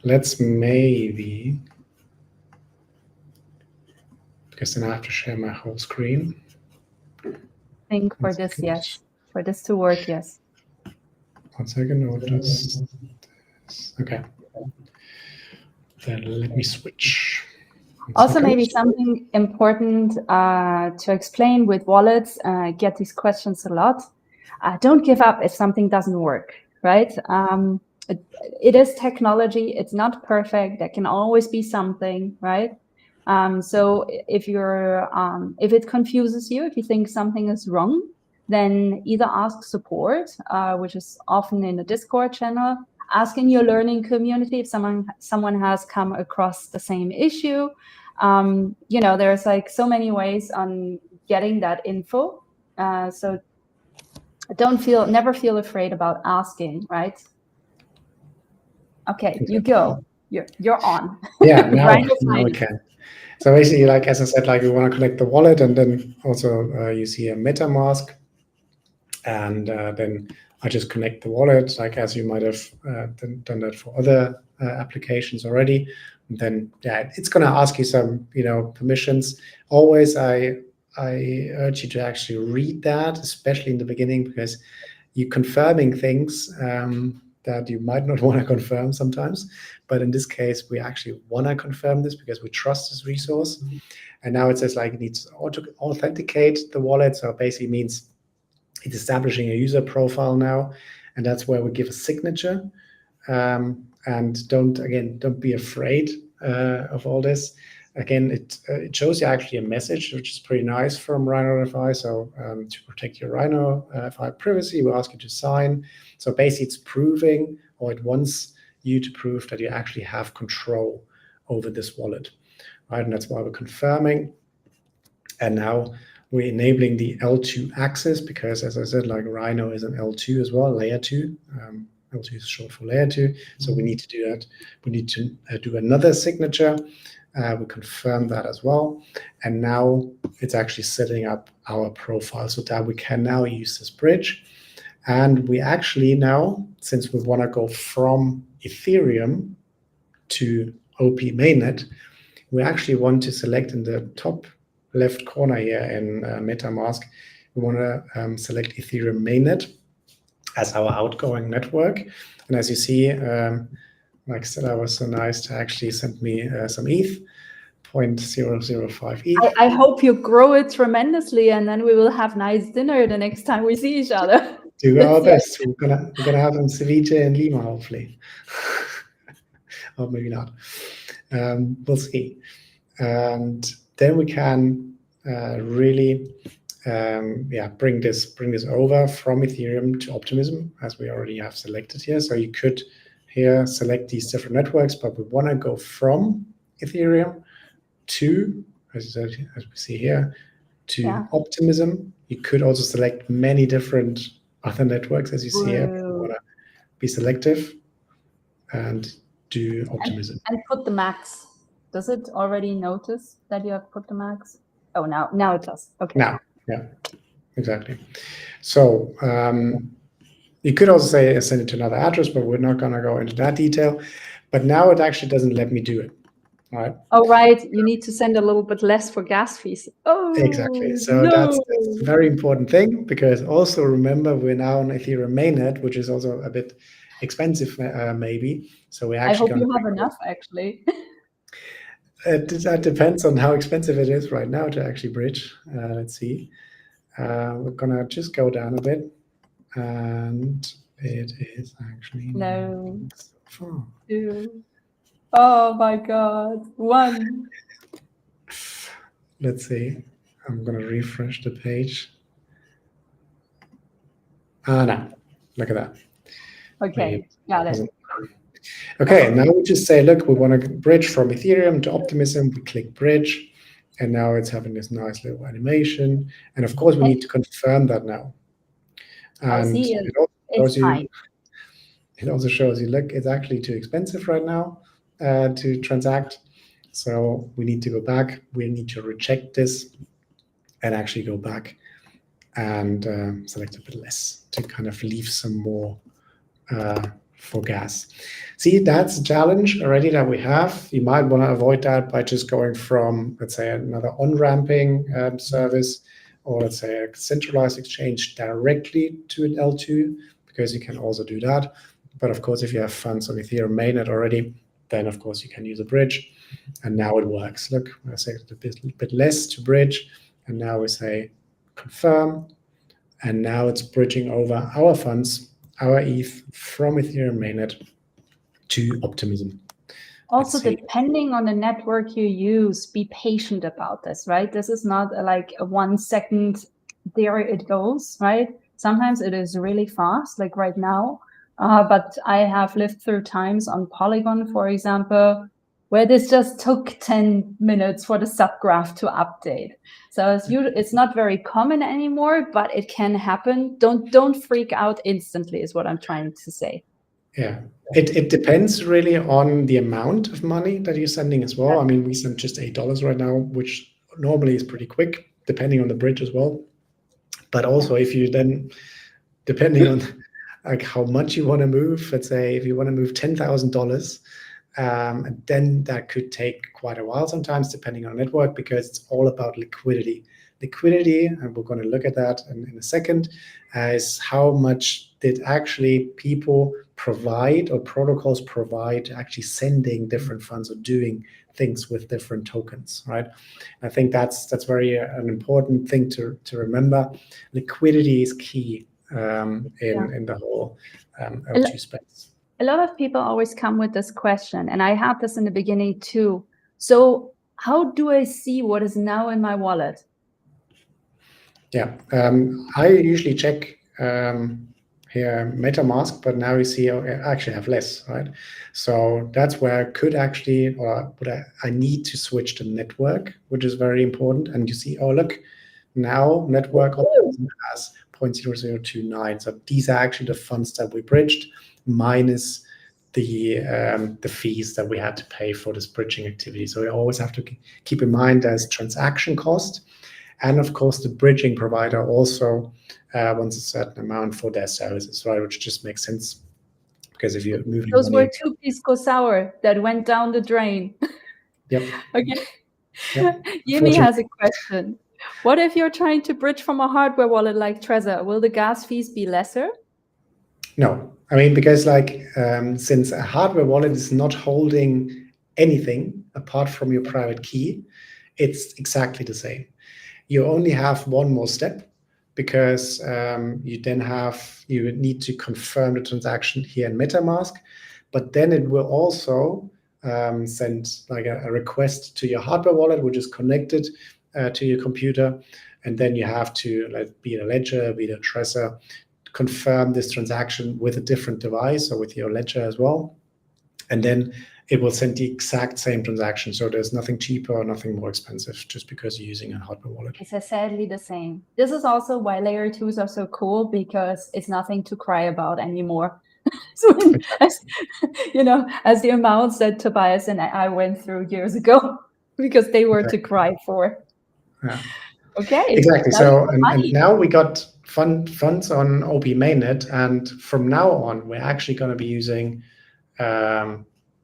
Let's maybe, because then I have to share my whole screen.
I think for this, yes. For this to work, yes.
1 second. What does this? Okay. Then let me switch.
Also, maybe something important to explain with wallets, get these questions a lot. Don't give up if something doesn't work, right? It is technology. It's not perfect. There can always be something, right? So if it confuses you, if you think something is wrong, then either ask support, which is often in the Discord channel, ask in your learning community if someone has come across the same issue. There's like so many ways on getting that info. So never feel afraid about asking, right? Okay, you go. You're on.
Yeah, now we can. So basically, like as I said, like we want to connect the wallet, and then also you see a MetaMask, and then I just connect the wallet, like as you might have done that for other applications already. And then yeah, it's going to ask you some permissions. Always, I urge you to actually read that, especially in the beginning, because you're confirming things that you might not want to confirm sometimes. But in this case, we actually want to confirm this because we trust this resource. And now it says like it needs to authenticate the wallet. So it basically means it's establishing a user profile now. And that's where we give a signature. And don't be afraid of all this. Again, it shows you actually a message, which is pretty nice from Rhino.fi. So to protect your Rhino.fi privacy, we ask you to sign. So basically, it's proving, or it wants you to prove that you actually have control over this wallet, right? And that's why we're confirming. And now we're enabling the L2 access because, as I said, like Rhino is an L2 as well, layer 2. L2 is short for layer 2. So we need to do that. We need to do another signature. We confirm that as well. And now it's actually setting up our profile so that we can now use this bridge. And we actually now, since we want to go from Ethereum to OP mainnet, we actually want to select in the top left corner here in MetaMask, we want to select Ethereum mainnet as our outgoing network. And as you see, like Stella was so nice to actually send me some ETH, 0.005 ETH.
I hope you grow it tremendously, and then we will have nice dinner the next time we see each other.
Do our best. We're gonna have some ceviche in Lima, hopefully. Or maybe not. We'll see. And then we can really bring this over from Ethereum to Optimism, as we already have selected here. So you could here select these different networks, but we want to go from Ethereum to, as we see here, to Optimism. You could also select many different other networks, as you see here. You want to be selective and do Optimism.
And put the max. Does it already notice that you have put the max? Oh, now it does. Okay.
Now, yeah, exactly. So you could also say send it to another address, but we're not going to go into that detail. But now it actually doesn't let me do it. All right.
Oh, right. You need to send a little bit less for gas fees. Oh,
exactly. So that's a very important thing, because also remember we're now on Ethereum mainnet, which is also a bit expensive, maybe. So we actually.
I hope you have enough, actually.
That depends on how expensive it is right now to actually bridge. Let's see. We're gonna just go down a bit, and it is actually
no.
So far.
2. Oh my God, 1.
Let's see. I'm gonna refresh the page. No, look at that.
Okay, got it.
Okay, now we just say, look, we want to bridge from Ethereum to Optimism. We click bridge, and now it's having this nice little animation. And of course, we need to confirm that now. And
I see it. It's fine.
It also shows you, look, it's actually too expensive right now to transact. So we need to go back. We need to reject this and actually go back and select a bit less to kind of leave some more for gas. See, that's a challenge already that we have. You might want to avoid that by just going from, let's say, another on-ramping service, or let's say a centralized exchange directly to an L2, because you can also do that. But of course, if you have funds on Ethereum mainnet already, then of course you can use a bridge, and now it works. Look, I say a bit less to bridge, and now we say confirm, and now it's bridging over our funds, our ETH from Ethereum mainnet to Optimism.
Also, depending on the network you use, be patient about this, right? This is not like a 1 second, there it goes, right? Sometimes it is really fast, like right now. But I have lived through times on Polygon, for example, where this just took 10 minutes for the subgraph to update. So it's not very common anymore, but it can happen. Don't freak out instantly is what I'm trying to say.
Yeah, it depends really on the amount of money that you're sending as well. I mean, we send just $8 right now, which normally is pretty quick, depending on the bridge as well. But also if you then, depending on like how much you want to move, let's say if you want to move $10,000, then that could take quite a while sometimes, depending on the network, because it's all about liquidity. Liquidity, and we're going to look at that in a second, is how much did actually people provide or protocols provide actually sending different funds or doing things with different tokens, right? I think that's very an important thing to remember. Liquidity is key in the whole L2 space.
A lot of people always come with this question, and I had this in the beginning too. So how do I see what is now in my wallet?
Yeah, I usually check here MetaMask, but now you see I actually have less, right? So that's where I could actually, or I need to switch to network, which is very important. And you see, oh, look, now network has 0.0029. So these are actually the funds that we bridged, minus the fees that we had to pay for this bridging activity. So we always have to keep in mind there's transaction cost. And of course, the bridging provider also wants a certain amount for their services, right? Which just makes sense. because if you're moving
those
money,
were 2 pisco sour that went down the drain.
Yep.
Okay.
Yep.
Yemi has a question. What if you're trying to bridge from a hardware wallet like Trezor? Will the gas fees be lesser?
No, I mean, because like since a hardware wallet is not holding anything apart from your private key, it's exactly the same. You only have one more step, because you need to confirm the transaction here in MetaMask, but then it will also send like a request to your hardware wallet, which is connected to your computer, and then you have to, like, be it a Ledger, be it a Trezor, confirm this transaction with a different device or with your Ledger as well, and then it will send the exact same transaction. So there's nothing cheaper or nothing more expensive just because you're using a hardware wallet.
It's sadly the same. This is also why layer 2s are so cool, because it's nothing to cry about anymore. So as the amounts that Tobias and I went through years ago, because they were to cry for.
Yeah.
Okay.
Exactly. So and now we got funds on OP mainnet, and from now on we're actually going to be using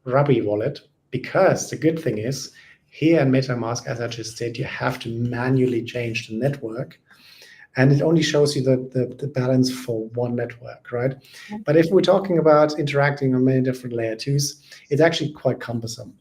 Ruby wallet, because the good thing is here in MetaMask, as I just said, you have to manually change the network, and it only shows you the balance for one network, right?
Yeah.
But if we're talking about interacting on many different layer 2s, it's actually quite cumbersome.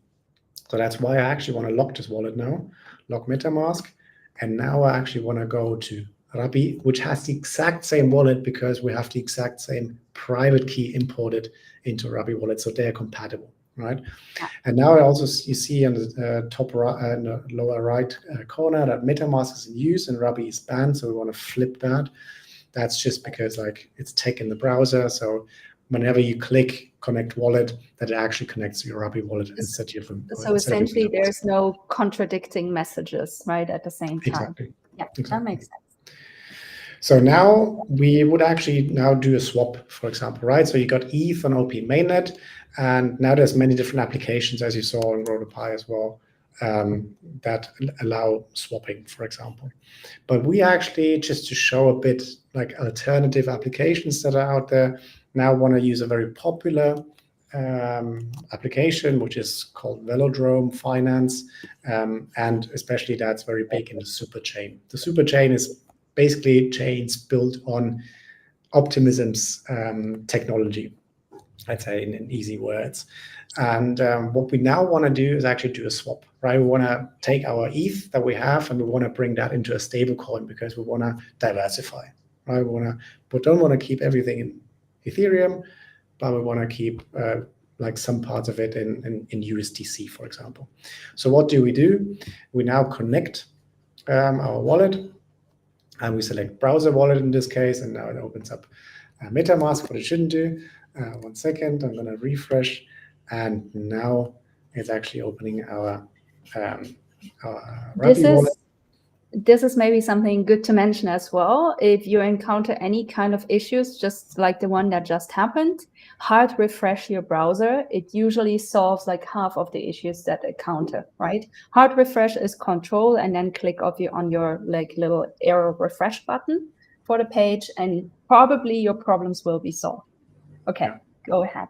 So that's why I actually want to lock this wallet now, lock MetaMask, and now I actually want to go to Ruby, which has the exact same wallet, because we have the exact same private key imported into Ruby wallet, so they are compatible, right?
Yeah.
And now you see on the top right, the lower right corner, that MetaMask is in use and Ruby is banned. So we want to flip that. That's just because like it's tech in the browser. So whenever you click connect wallet, that it actually connects to your Ruby wallet instead of.
So essentially, there's no contradicting messages, right, at the same time.
Exactly.
Yeah,
exactly.
That makes sense.
So now we would actually now do a swap, for example, right? So you got ETH on OP mainnet, and now there's many different applications, as you saw in growthepie as well, that allow swapping, for example. But we actually, just to show a bit like alternative applications that are out there, now want to use a very popular application, which is called Velodrome Finance, and especially that's very big in the super chain. The super chain is basically chains built on optimism's technology, I'd say in easy words. And what we now want to do is actually do a swap, right? We want to take our ETH that we have and we want to bring that into a stable coin, because we want to diversify, right? We don't want to keep everything in Ethereum, but we want to keep like some parts of it in USDC, for example. So what do? We now connect our wallet, and we select browser wallet in this case, and now it opens up MetaMask. What it shouldn't do. 1 second, I'm going to refresh, and now it's actually opening our Ruby wallet.
This is maybe something good to mention as well. If you encounter any kind of issues, just like the one that just happened, hard refresh your browser. It usually solves like half of the issues that encounter, right? Hard refresh is control, and then click on your like little arrow refresh button for the page, and probably your problems will be solved. Okay, yeah. Go ahead.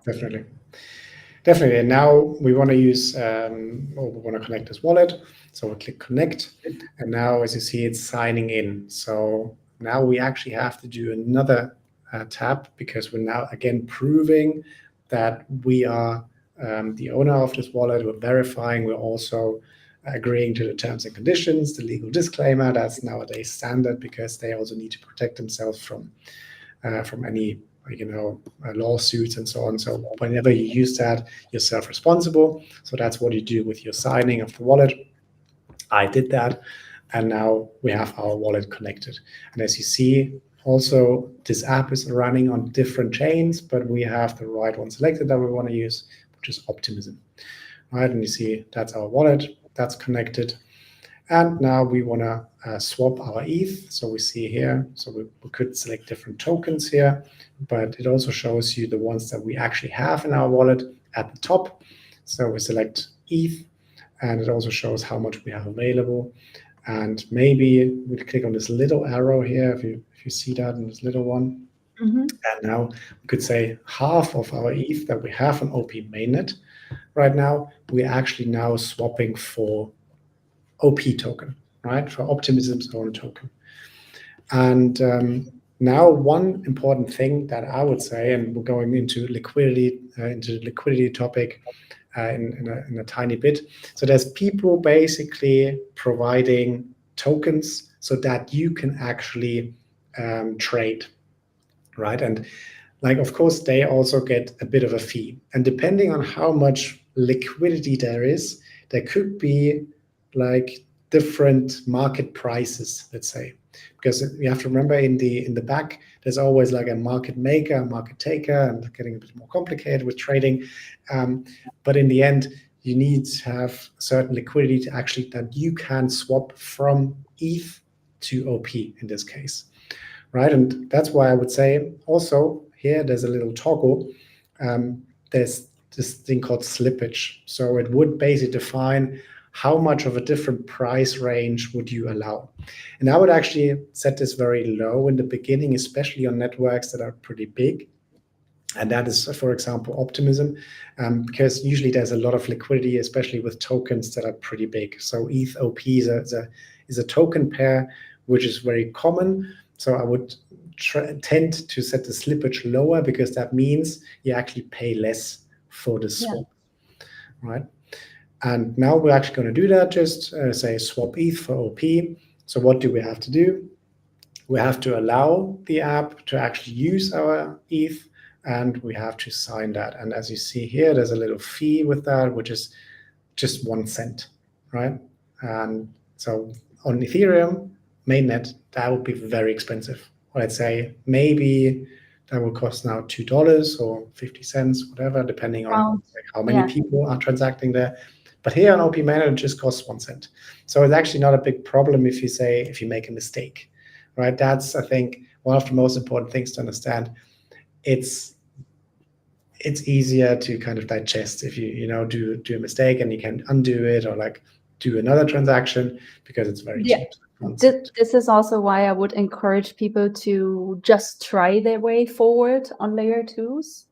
Definitely. And now we want to use, or we want to connect this wallet. So we click connect, and now as you see, it's signing in. So now we actually have to do another tab, because we're now again proving that we are the owner of this wallet. We're verifying. We're also agreeing to the terms and conditions, the legal disclaimer. That's nowadays standard, because they also need to protect themselves from any lawsuits and so on. So whenever you use that, you're self-responsible. So that's what you do with your signing of the wallet. I did that, and now we have our wallet connected. And as you see, also this app is running on different chains, but we have the right one selected that we want to use, which is Optimism. Right, and you see that's our wallet, that's connected. And now we want to swap our ETH. So we see here, so we could select different tokens here, but it also shows you the ones that we actually have in our wallet at the top. So we select ETH, and it also shows how much we have available. And maybe we'll click on this little arrow here, if you see that in this little one.
Mm-hmm.
And now we could say half of our ETH that we have on OP mainnet right now, we're actually now swapping for OP token, right? For Optimism's own token. And now one important thing that I would say, and we're going into the liquidity topic in a tiny bit. So there's people basically providing tokens so that you can actually trade, right? And like, of course, they also get a bit of a fee. And depending on how much liquidity there is, there could be like different market prices, let's say. Because you have to remember in the back, there's always like a market maker, a market taker, and getting a bit more complicated with trading. But in the end, you need to have certain liquidity to actually that you can swap from ETH to OP in this case, right? And that's why I would say also here there's a little toggle. There's this thing called slippage. So it would basically define how much of a different price range would you allow. And I would actually set this very low in the beginning, especially on networks that are pretty big. And that is, for example, Optimism, because usually there's a lot of liquidity, especially with tokens that are pretty big. So ETH OP is a token pair, which is very common. So I would tend to set the slippage lower because that means you actually pay less for the swap, right? And now we're actually going to do that, just say swap ETH for OP. So what do we have to do? We have to allow the app to actually use our ETH, and we have to sign that. And as you see here, there's a little fee with that, which is just 1 cent, right? And so on Ethereum mainnet, that would be very expensive. Or I'd say maybe that will cost now $2 or 50 cents, whatever, depending on like how many people are transacting there. But here on OP mainnet, it just costs 1 cent. So it's actually not a big problem if you make a mistake, right? That's, I think, one of the most important things to understand. It's easier to kind of digest if you do a mistake and you can undo it or like do another transaction because it's very cheap.
This is also why I would encourage people to just try their way forward on layer 2s,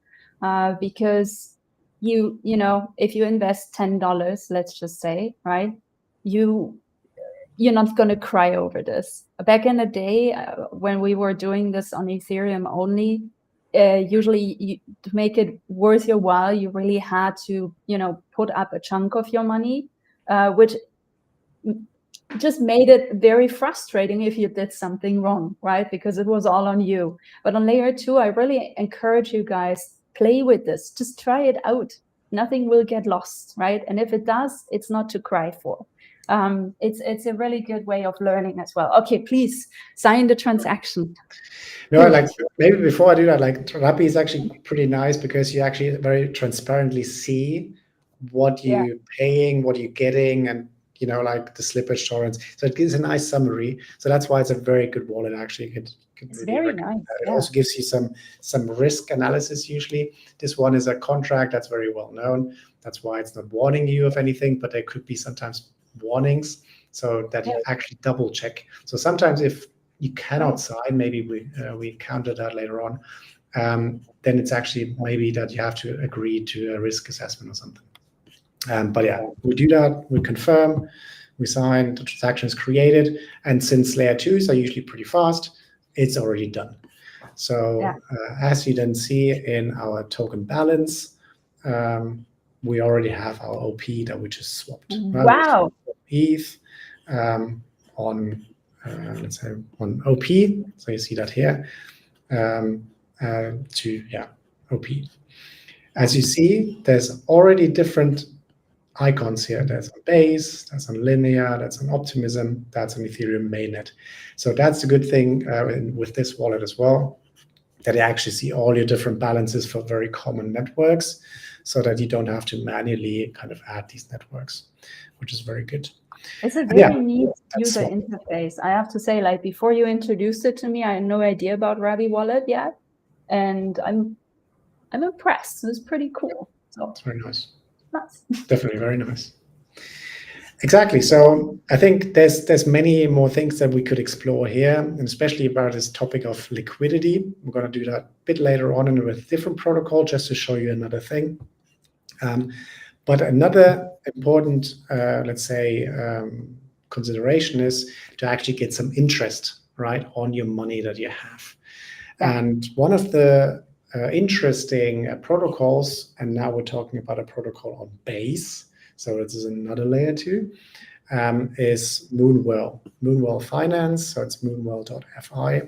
because you know, if you invest $10, let's just say, right, you're not going to cry over this. Back in the day, when we were doing this on Ethereum only, usually to make it worth your while, you really had to, put up a chunk of your money, which just made it very frustrating if you did something wrong, right? Because it was all on you. But on layer 2, I really encourage you guys, play with this. Just try it out. Nothing will get lost, right? And if it does, it's not to cry for. It's a really good way of learning as well. Okay, please sign the transaction.
No, like maybe before I do that, like Rappi is actually pretty nice because you actually very transparently see what you're paying, what you're getting, and like the slippage tolerance. So it gives a nice summary. So that's why it's a very good wallet. Actually,
it's really very nice.
It also gives you some risk analysis. Usually, this one is a contract that's very well known. That's why it's not warning you of anything, but there could be sometimes warnings so that you actually double check. So sometimes if you cannot sign, maybe we encounter that later on, then it's actually maybe that you have to agree to a risk assessment or something. But yeah, we do that, we confirm, we sign, the transaction is created, and since layer 2s are usually pretty fast, it's already done. So as you then see in our token balance, we already have our OP that we just swapped. Right?
Wow.
ETH on let's say on OP, so you see that here, to OP. As you see, there's already different icons here. There's on Base, that's on Linear, that's on Optimism, that's on Ethereum mainnet. So that's a good thing with this wallet as well, that you actually see all your different balances for very common networks, so that you don't have to manually kind of add these networks, which is very good.
It's a very neat user interface. I have to say, like, before you introduced it to me, I had no idea about Rappi Wallet yet, and I'm impressed. It's pretty cool. So
it's very nice.
Nice.
Definitely very nice. Exactly. So I think there's many more things that we could explore here, and especially about this topic of liquidity. We're going to do that a bit later on in a different protocol, just to show you another thing. But another important, let's say, consideration is to actually get some interest, right, on your money that you have. Yeah. And one of the interesting protocols, and now we're talking about a protocol on Base, so this is another layer 2, is Moonwell Finance. So it's moonwell.fi.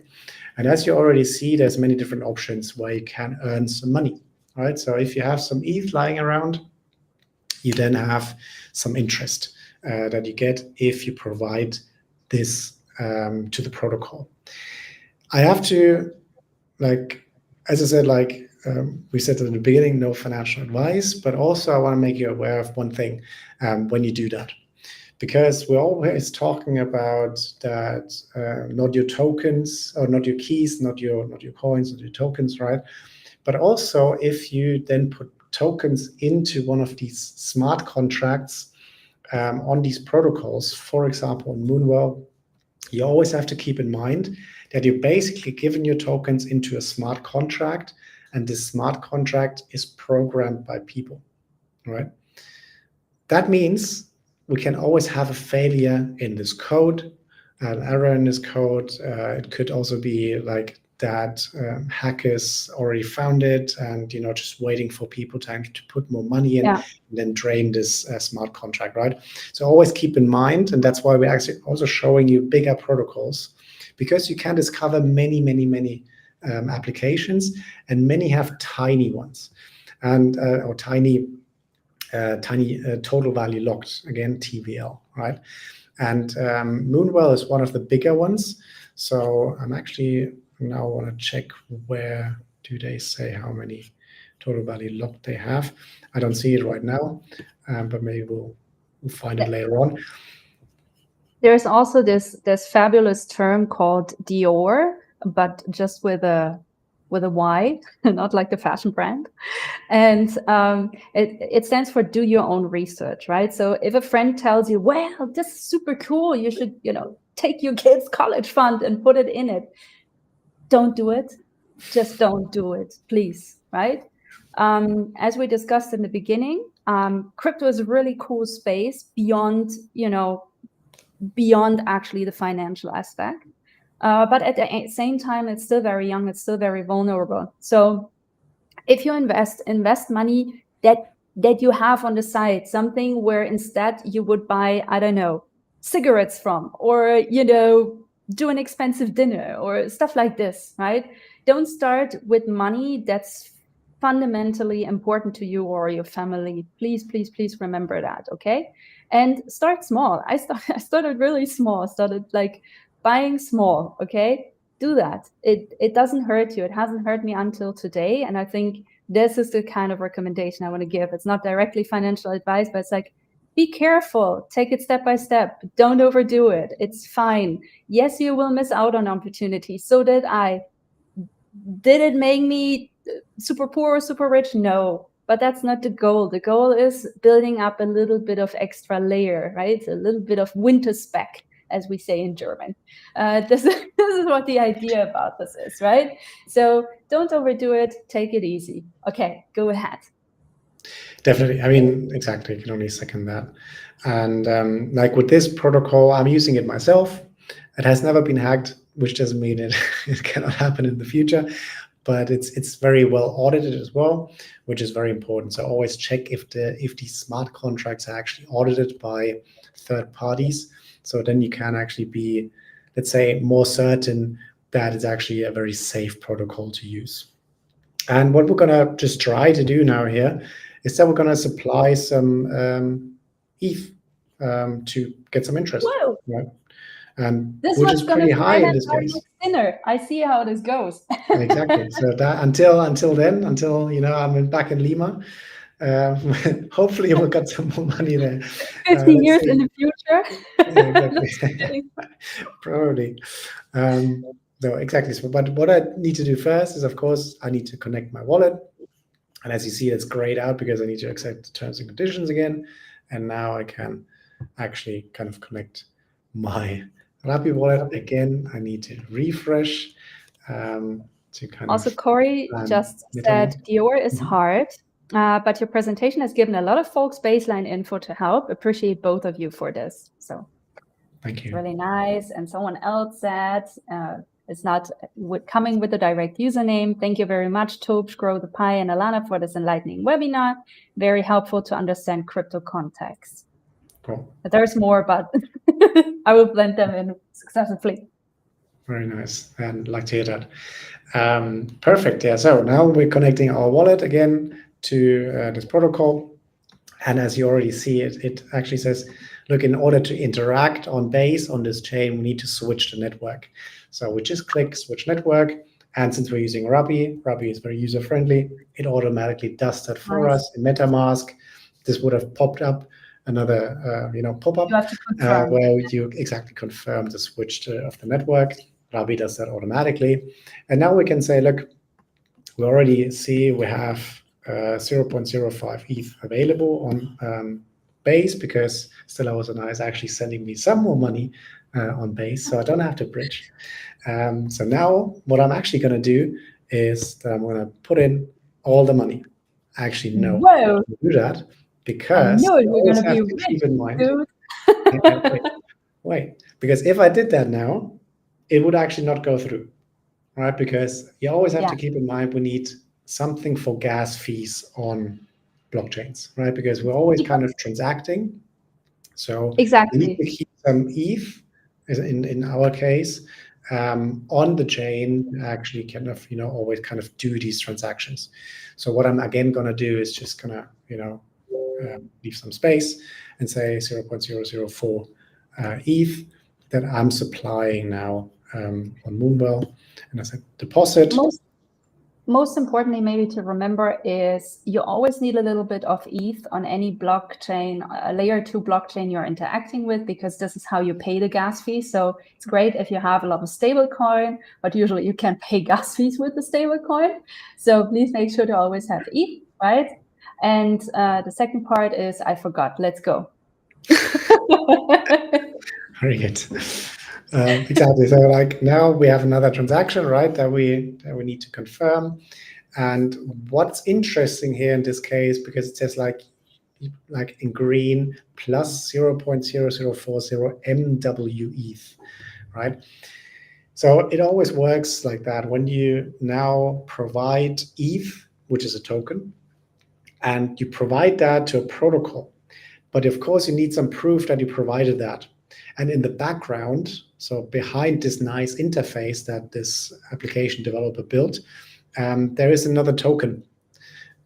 And as you already see, there's many different options where you can earn some money, right? So if you have some ETH lying around, you then have some interest that you get if you provide this to the protocol. I have to, like, as I said, like we said in the beginning, no financial advice, but also I want to make you aware of one thing when you do that. Because we're always talking about that, not your tokens, or not your keys, not your coins, not your tokens, right? But also if you then put tokens into one of these smart contracts on these protocols, for example, on Moonwell, you always have to keep in mind that you're basically giving your tokens into a smart contract, and this smart contract is programmed by people, right? That means we can always have a failure in this code, an error in this code. It could also be like that hackers already found it and, just waiting for people to put more money in, and then drain this smart contract, right? So always keep in mind, and that's why we're actually also showing you bigger protocols, because you can discover many applications, and many have tiny ones, and or tiny total value locked, again, TVL, right? And Moonwell is one of the bigger ones. So I'm actually now want to check, where do they say how many total value locked they have? I don't see it right now, but maybe we'll find it later on.
There's also this fabulous term called Dior, but just with a Y, not like the fashion brand. And it stands for do your own research, right? So if a friend tells you, well, this is super cool, you should, take your kid's college fund and put it in it. Don't do it. Just don't do it, please, right? As we discussed in the beginning, crypto is a really cool space beyond actually the financial aspect. But at the same time, it's still very young, it's still very vulnerable. So if you invest money that you have on the side, something where instead you would buy, I don't know, cigarettes from, or, do an expensive dinner or stuff like this, right? Don't start with money that's fundamentally important to you or your family. Please, please, please remember that, okay? And start small. I started really small. I started like buying small, okay? Do that. It doesn't hurt you. It hasn't hurt me until today. And I think this is the kind of recommendation I want to give. It's not directly financial advice, but it's like, be careful, take it step by step. Don't overdo it. It's fine. Yes, you will miss out on opportunities. So did I. Did it make me super poor or super rich? No, but that's not the goal. The goal is building up a little bit of extra layer, right? A little bit of Winterspeck, as we say in German. This is what the idea about this is, right? So don't overdo it. Take it easy. Okay, go ahead.
Definitely. I mean, exactly. I can only second that. And like with this protocol, I'm using it myself. It has never been hacked, which doesn't mean it cannot happen in the future. But it's very well audited as well, which is very important. So always check if these smart contracts are actually audited by third parties. So then you can actually be, let's say, more certain that it's actually a very safe protocol to use. And what we're gonna just try to do now here is that we're gonna supply some ETH to get some interest,
Whoa.
right? Which is pretty high in this case.
Dinner. I see how this goes.
Exactly. So that until I'm back in Lima, hopefully we'll get some more money there.
50 years in the future.
Yeah, exactly. Probably. No, exactly. So, but what I need to do first is, of course, I need to connect my wallet. And as you see, it's grayed out because I need to accept the terms and conditions again. And now I can actually kind of connect my Rappi wallet. Again, I need to refresh to kind
Also,
of...
Corey just said Dior is hard, but your presentation has given a lot of folks baseline info to help. Appreciate both of you for this. So
thank you.
Really nice. And someone else said it's not coming with the direct username. Thank you very much, Tobes, growthepie, and Alana for this enlightening webinar. Very helpful to understand crypto context.
Cool.
But there's more, but I will blend them in successively.
Very nice, and like to hear that. Perfect. Yeah. So now we're connecting our wallet again to this protocol, and as you already see, it actually says, look, in order to interact on Base on this chain, we need to switch the network. So we just click switch network, and since we're using Rappi is very user friendly. It automatically does that for us in MetaMask. This would have popped up another pop-up where you exactly confirm the switch of the network. Rappi does that automatically, and now we can say, look, we already see we have 0.05 ETH available on Base, because Stella was nice actually sending me some more money on Base, so I don't have to bridge. So now what I'm actually going to do is that I'm going to put in all the money. I actually know how to do that, because
I always
have to keep in mind. Wait, because if I did that now, it would actually not go through, right? Because you always have to keep in mind we need something for gas fees on blockchains, right? Because we're always kind of transacting. So we need to keep some ETH, in our case, on the chain, actually kind of, always kind of do these transactions. So what I'm again going to do is just going to, leave some space and say 0.004 ETH that I'm supplying now on Moonwell. And I said deposit.
Most importantly, maybe to remember is you always need a little bit of ETH on any blockchain, a layer 2 blockchain you're interacting with, because this is how you pay the gas fee. So it's great if you have a lot of stable coin, but usually you can't pay gas fees with the stable coin. So please make sure to always have ETH, right? And the second part is, I forgot. Let's go.
Very good. Exactly. So like now we have another transaction, right, that we need to confirm. And what's interesting here in this case, because it says like in green plus 0.0040 MW ETH, right? So it always works like that when you now provide ETH, which is a token, and you provide that to a protocol. But of course, you need some proof that you provided that. And in the background, so behind this nice interface that this application developer built, there is another token.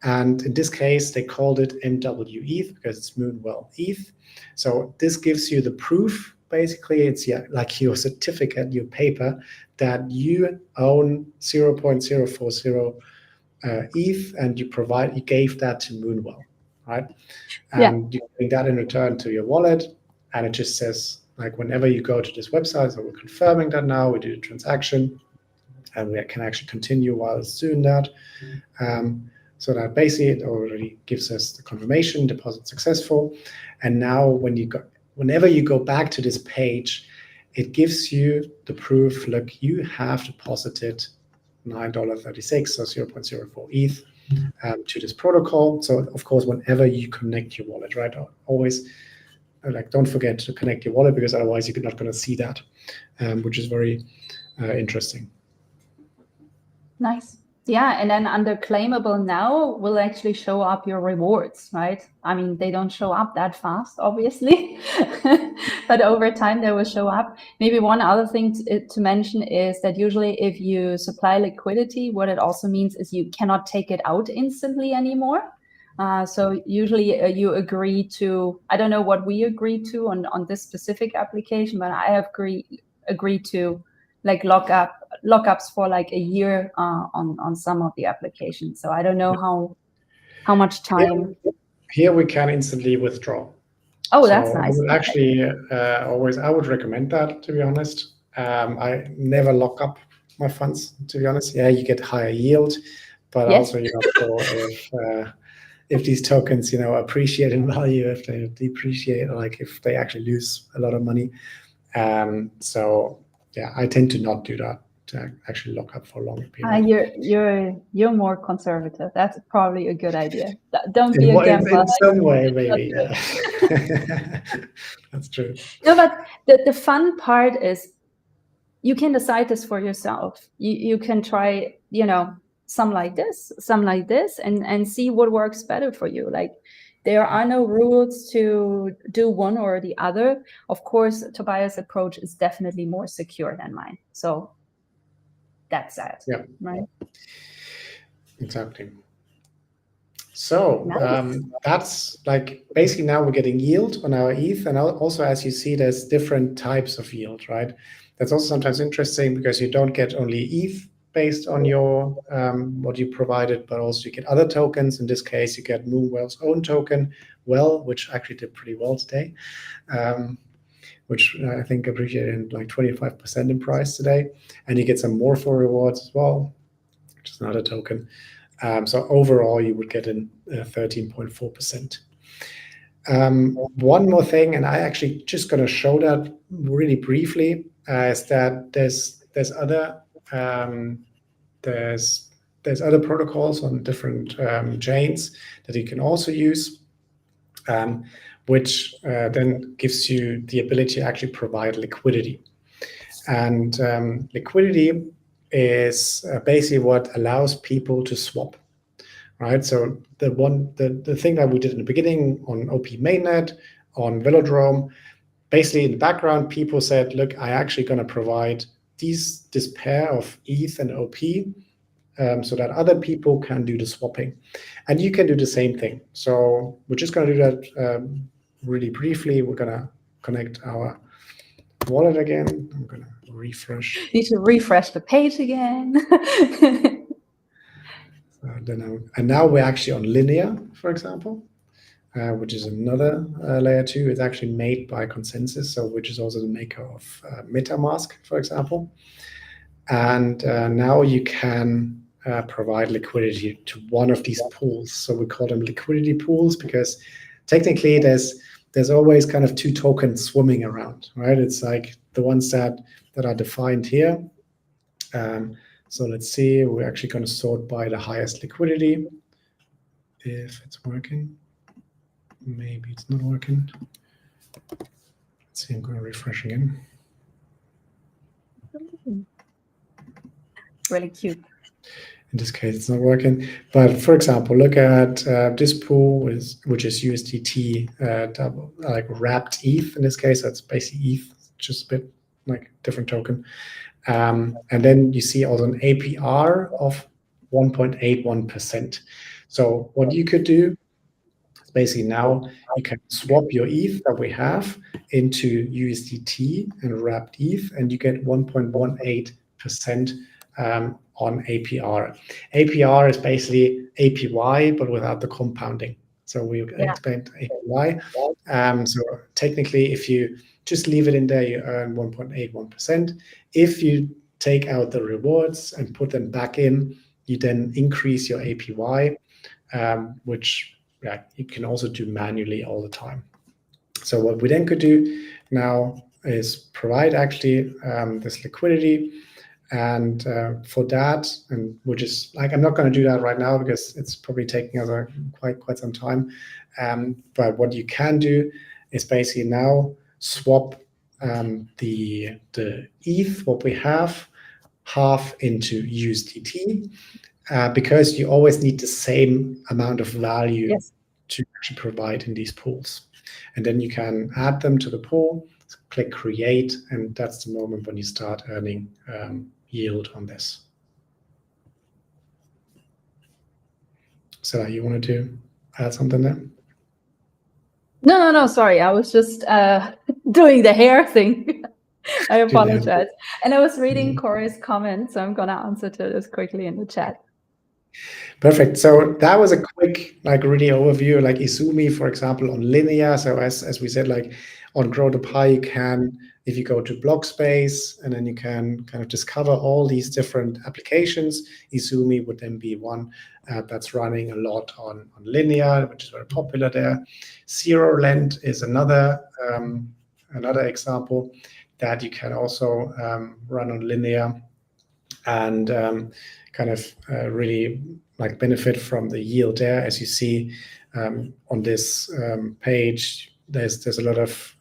And in this case, they called it MWETH because it's Moonwell ETH. So this gives you the proof. Basically, it's like your certificate, your paper, that you own 0.040 ETH, and you gave that to Moonwell, right? And you bring that in return to your wallet, and it just says, like, whenever you go to this website, so we're confirming that now, we do the transaction, and we can actually continue while it's doing that. So that basically it already gives us the confirmation, deposit successful. And now whenever you go back to this page, it gives you the proof, look, you have deposited $9.36, so 0.04 ETH to this protocol. So of course, whenever you connect your wallet, right, always don't forget to connect your wallet, because otherwise you're not going to see that, which is very interesting.
Nice. Yeah, and then under claimable now will actually show up your rewards, right? I mean, they don't show up that fast, obviously, but over time they will show up. Maybe one other thing to mention is that usually if you supply liquidity, what it also means is you cannot take it out instantly anymore. So usually you agree to, I don't know what we agreed to on this specific application, but I have agreed to like lockups for like a year on some of the applications. So I don't know how much time.
Here we can instantly withdraw.
Oh,
so
that's nice.
I would actually I would recommend that, to be honest. I never lock up my funds, to be honest. Yeah, you get higher yield, but also, if these tokens, appreciate in value, if they depreciate, like if they actually lose a lot of money. So yeah, I tend to not do that, to actually lock up for a longer period.
You're more conservative. That's probably a good idea. Don't be a gambler.
In some way, maybe. Yeah. That's true.
No, but the fun part is you can decide this for yourself. You can try, some like this, and see what works better for you. Like, there are no rules to do one or the other. Of course, Tobias' approach is definitely more secure than mine. So that's that.
Yeah.
Right.
Exactly. So
Nice.
that's like basically now we're getting yield on our ETH. And also, as you see, there's different types of yield, right? That's also sometimes interesting because you don't get only ETH based on your what you provided, but also you get other tokens. In this case, you get Moonwell's own token, which actually did pretty well today, which I think appreciated like 25% in price today. And you get some Morpho rewards as well, which is another token. So overall, you would get in 13.4%. One more thing, and I actually just going to show that really briefly, is that there's other protocols on different chains that you can also use, which then gives you the ability to actually provide liquidity. And liquidity is basically what allows people to swap, right? So the thing that we did in the beginning on OP mainnet, on Velodrome, basically in the background, people said, look, I actually going to provide this pair of ETH and OP so that other people can do the swapping. And you can do the same thing. So we're just going to do that really briefly. We're going to connect our wallet again. I'm going to refresh.
Need to refresh the page again.
And now we're actually on Linear, for example, which is another layer 2. It's actually made by Consensus, so which is also the maker of MetaMask, for example. And now you can provide liquidity to one of these pools. So we call them liquidity pools because technically there's always kind of two tokens swimming around, right? It's like the ones that are defined here. So let's see, we're actually going to sort by the highest liquidity. If it's working, maybe it's not working. Let's see, I'm going to refresh again.
Really cute.
In this case, it's not working. But for example, look at this pool, which is USDT like wrapped ETH in this case. That's basically ETH, just a bit like different token. And then you see also an APR of 1.81%. So what you could do is basically now you can swap your ETH that we have into USDT and wrapped ETH, and you get 1.18% on APR. APR is basically APY, but without the compounding. So we explained APY. So technically, if you just leave it in there, you earn 1.81%. If you take out the rewards and put them back in, you then increase your APY, which you can also do manually all the time. So what we then could do now is provide actually this liquidity. And for that, and which is like, I'm not going to do that right now because it's probably taking us quite some time. But what you can do is basically now swap the ETH, what we have, half into USDT, because you always need the same amount of value to actually provide in these pools. And then you can add them to the pool, click create, and that's the moment when you start earning yield on this. So you wanted to add something there?
No, sorry. I was just doing the hair thing. I apologize. And I was reading Corey's comment, so I'm going to answer to this quickly in the chat.
Perfect. So that was a quick, like, really overview, like Izumi, for example, on linear. So as we said, like on growthepie, you can, if you go to block space, and then you can kind of discover all these different applications. Izumi would then be one that's running a lot on linear, which is very popular there. Zero Lent is another example that you can also run on linear, and kind of really like benefit from the yield there. As you see on this page, there's a lot of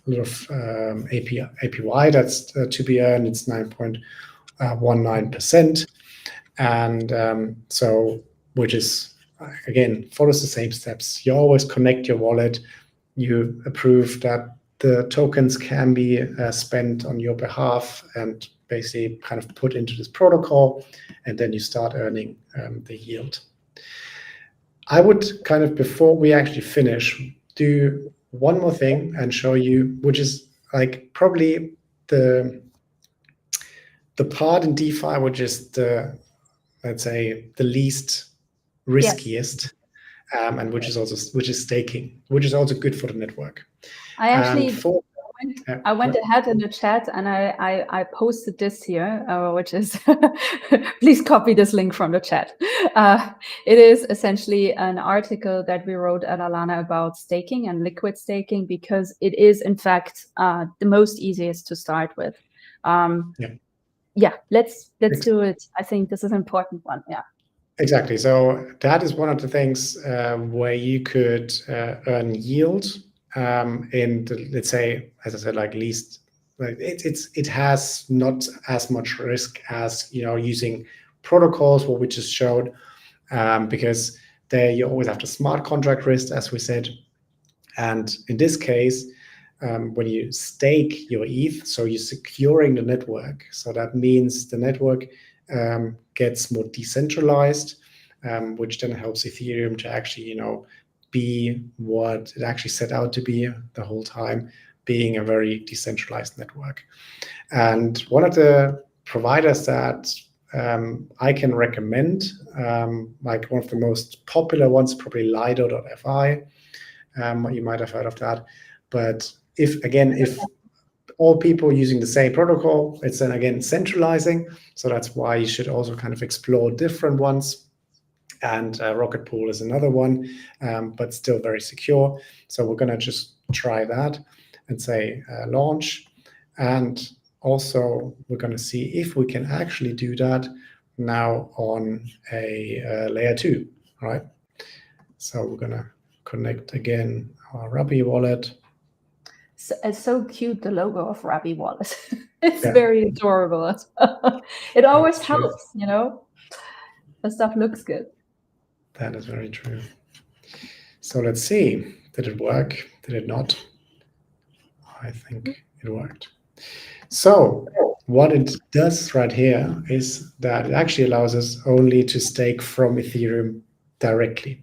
APY that's to be earned. It's 9.19%, and so, which is again follows the same steps. You always connect your wallet. You approve that the tokens can be spent on your behalf and basically kind of put into this protocol, and then you start earning the yield. I would kind of, before we actually finish, do one more thing and show you, which is like probably the part in DeFi which is the, let's say, the least riskiest, and which is staking, which is also good for the network.
I actually I went ahead in the chat and I posted this here, which is, please copy this link from the chat. It is essentially an article that we wrote at Alana about staking and liquid staking, because it is in fact the most easiest to start with. Yeah, let's do it. I think this is an important one. Yeah.
Exactly. So that is one of the things where you could earn yield in the, let's say, as I said, like least, like it has not as much risk as, you know, using protocols, what we just showed, because there you always have the smart contract risk, as we said. And in this case, when you stake your ETH, so you're securing the network. So that means the network gets more decentralized, which then helps Ethereum to actually, you know, be what it actually set out to be the whole time, being a very decentralized network. And one of the providers that I can recommend, like one of the most popular ones, probably Lido.fi. You might have heard of that. But if all people using the same protocol, it's then again centralizing. So that's why you should also kind of explore different ones. And Rocket Pool is another one, but still very secure. So we're going to just try that and say launch. And also we're going to see if we can actually do that now on a layer 2, right? So we're going to connect again our Rabbi wallet.
So, it's so cute, the logo of Rabbi wallet. It's very adorable as well. It always helps, you know, the stuff looks good.
That is very true. So let's see, did it work? Did it not? I think it worked. So what it does right here is that it actually allows us only to stake from Ethereum directly.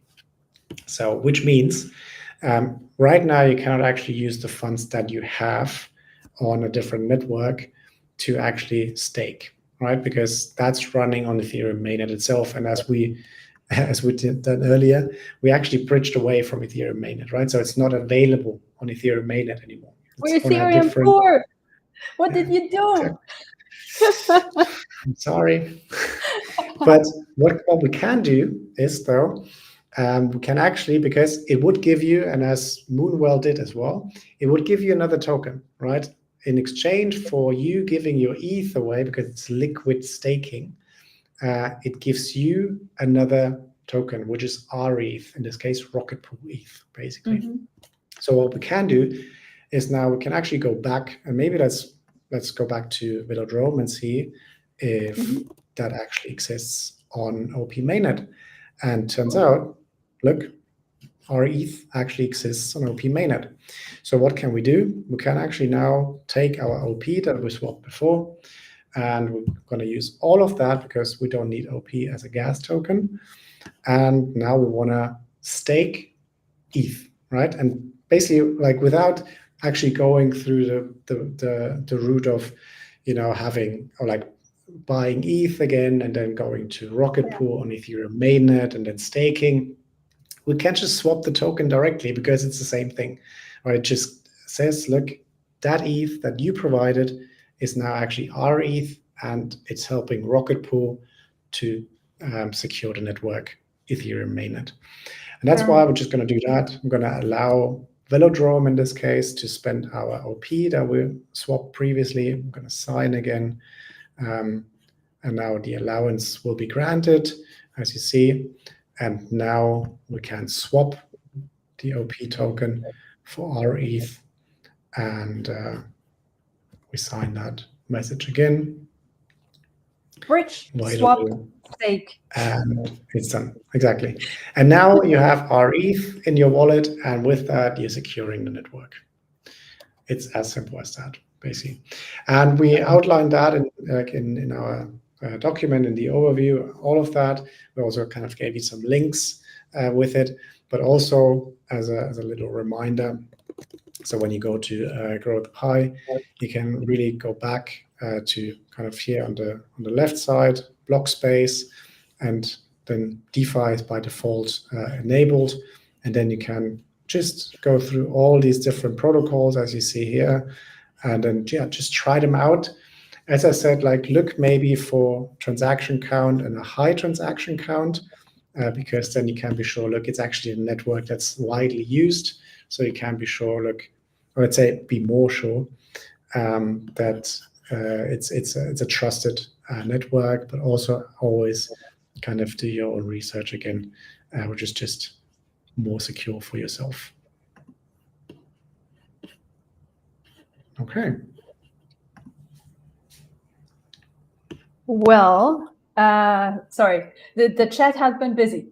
So which means right now you cannot actually use the funds that you have on a different network to actually stake, right? Because that's running on Ethereum mainnet itself. And as we did that earlier, we actually bridged away from Ethereum mainnet, right? So it's not available on Ethereum mainnet anymore.
We're Ethereum poor. What did you do?
I'm sorry. But what we can do is, though, we can actually, because it would give you, and as Moonwell did as well, it would give you another token, right? In exchange for you giving your ETH away, because it's liquid staking, it gives you another token, which is our ETH, in this case, Rocket Pool ETH, basically. So what we can do is now we can actually go back, and maybe let's go back to Velodrome and see if that actually exists on OP mainnet. And turns out, look, our ETH actually exists on OP mainnet. So what can we do? We can actually now take our OP that we swapped before, and we're going to use all of that because we don't need OP as a gas token. And now we want to stake ETH, right? And basically, like, without actually going through the route of, you know, having, or like buying ETH again and then going to Rocket Pool on Ethereum mainnet and then staking, we can just swap the token directly because it's the same thing. Or it just says, look, that ETH that you provided is now actually our ETH, and it's helping Rocket Pool to secure the network Ethereum mainnet. And that's why we're just going to do that. I'm going to allow Velodrome in this case to spend our OP that we swapped previously. I'm going to sign again. And now the allowance will be granted, as you see. And now we can swap the OP token for our ETH. And we sign that message again.
Bridge, swap, stake.
And it's done. Exactly. And now you have our ETH in your wallet. And with that, you're securing the network. It's as simple as that, basically. And we outlined that in our document, in the overview, all of that. We also kind of gave you some links with it, but also as a little reminder. So when you go to growthepie, you can really go back to kind of here on the left side, block space, and then DeFi is by default enabled. And then you can just go through all these different protocols as you see here, and then just try them out. As I said, look maybe for transaction count and a high transaction count, because then you can be sure, look, it's actually a network that's widely used. So you can be sure, look, or let's say be more sure that it's a trusted network, but also always kind of do your own research again, which is just more secure for yourself. Okay.
Well, sorry, the chat has been busy,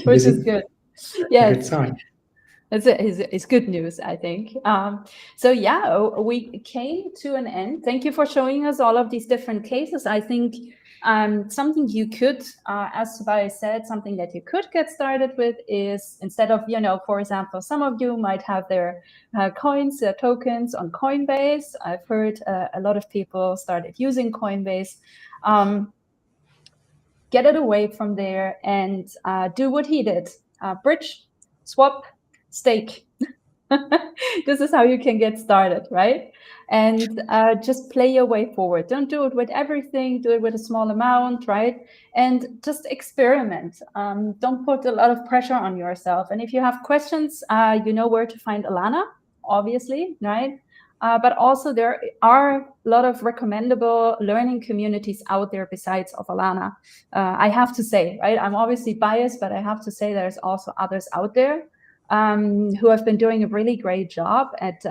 which is good. Yes.
Good sign.
It's good news, I think. So yeah, we came to an end. Thank you for showing us all of these different cases. I think something you could, as Tobias said, something that you could get started with is, instead of, for example, some of you might have their coins, their tokens on Coinbase. I've heard a lot of people started using Coinbase. Get it away from there and do what he did. Bridge, swap, stake. This is how you can get started, right? And just play your way forward. Don't do it with everything. Do it with a small amount, right? And just experiment. Don't put a lot of pressure on yourself. And if you have questions, you know where to find Alana, obviously, right? But also there are a lot of recommendable learning communities out there besides of Alana. I have to say, right? I'm obviously biased, but I have to say there's also others out there who have been doing a really great job at,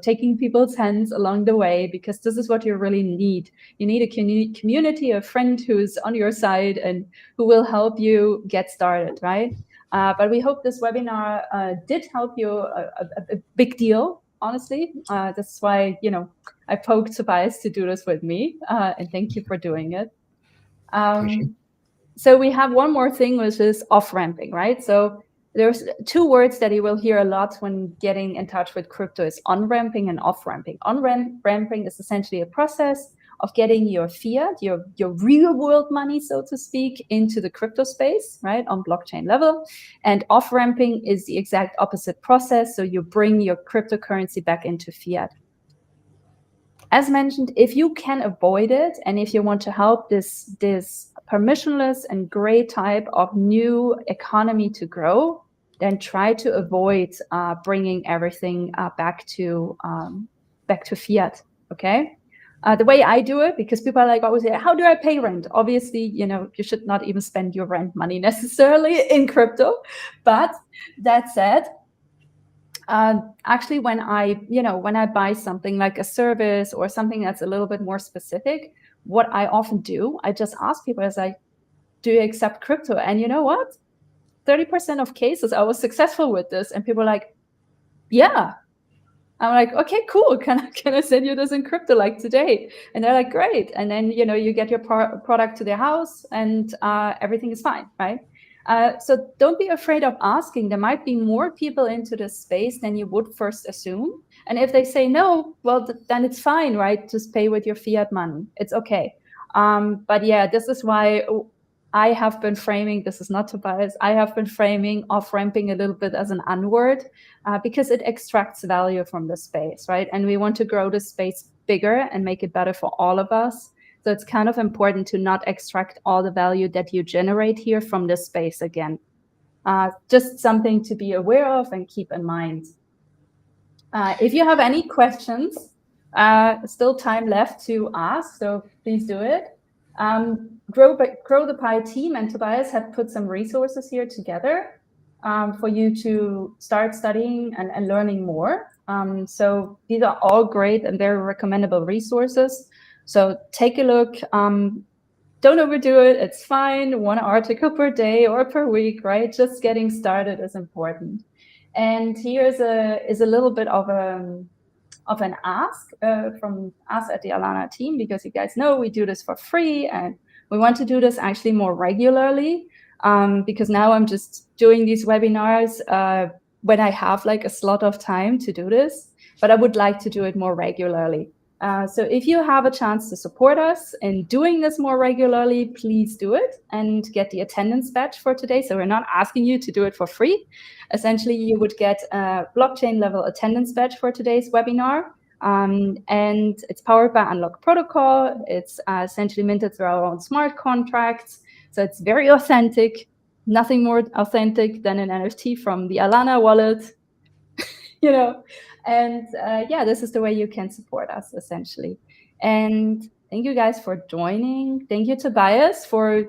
taking people's hands along the way, because this is what you really need. You need a community, a friend who's on your side and who will help you get started, right? But we hope this webinar did help you a big deal, honestly. That's why, I poked Tobias to do this with me, and thank you for doing it. So we have one more thing, which is off-ramping, right? So there's two words that you will hear a lot when getting in touch with crypto is on-ramping and off-ramping. On-ramping is essentially a process of getting your fiat, your real world money, so to speak, into the crypto space, right, on blockchain level. And off-ramping is the exact opposite process. So you bring your cryptocurrency back into fiat. As mentioned, if you can avoid it, and if you want to help this permissionless and gray type of new economy to grow, then try to avoid bringing everything back to fiat. Okay. The way I do it, because people are like, always say, how do I pay rent? Obviously, you should not even spend your rent money necessarily in crypto. But that said, actually, when I buy something like a service or something that's a little bit more specific, what I often do, I just ask people, is like, do you accept crypto? And you know what? 30% of cases I was successful with this, and people are like, yeah. I'm like, okay, cool. Can I send you this in crypto like today? And they're like, great. And then you get your product to their house, and everything is fine, right? So don't be afraid of asking. There might be more people into this space than you would first assume. And if they say no, well, then it's fine, right? Just pay with your fiat money. It's okay. But yeah, this is why I have been framing, this is not Tobias, I have been framing off-ramping a little bit as an unword because it extracts value from the space, right? And we want to grow the space bigger and make it better for all of us. So it's kind of important to not extract all the value that you generate here from this space again. Just something to be aware of and keep in mind. If you have any questions, still time left to ask, so please do it. Grow the Pi team and Tobias have put some resources here together for you to start studying and learning more. So these are all great and very recommendable resources. So take a look. Don't overdo it. It's fine. 1 article per day or per week, right? Just getting started is important. And here is a little bit of an ask from us at the Alana team, because you guys know we do this for free and we want to do this actually more regularly, because now I'm just doing these webinars when I have like a slot of time to do this, but I would like to do it more regularly. So if you have a chance to support us in doing this more regularly, please do it and get the attendance badge for today. So we're not asking you to do it for free. Essentially, you would get a blockchain level attendance badge for today's webinar. And it's powered by Unlock Protocol. It's essentially minted through our own smart contracts. So it's very authentic, nothing more authentic than an NFT from the Alana wallet. You know, and yeah, this is the way you can support us essentially. And thank you guys for joining. Thank you, Tobias, for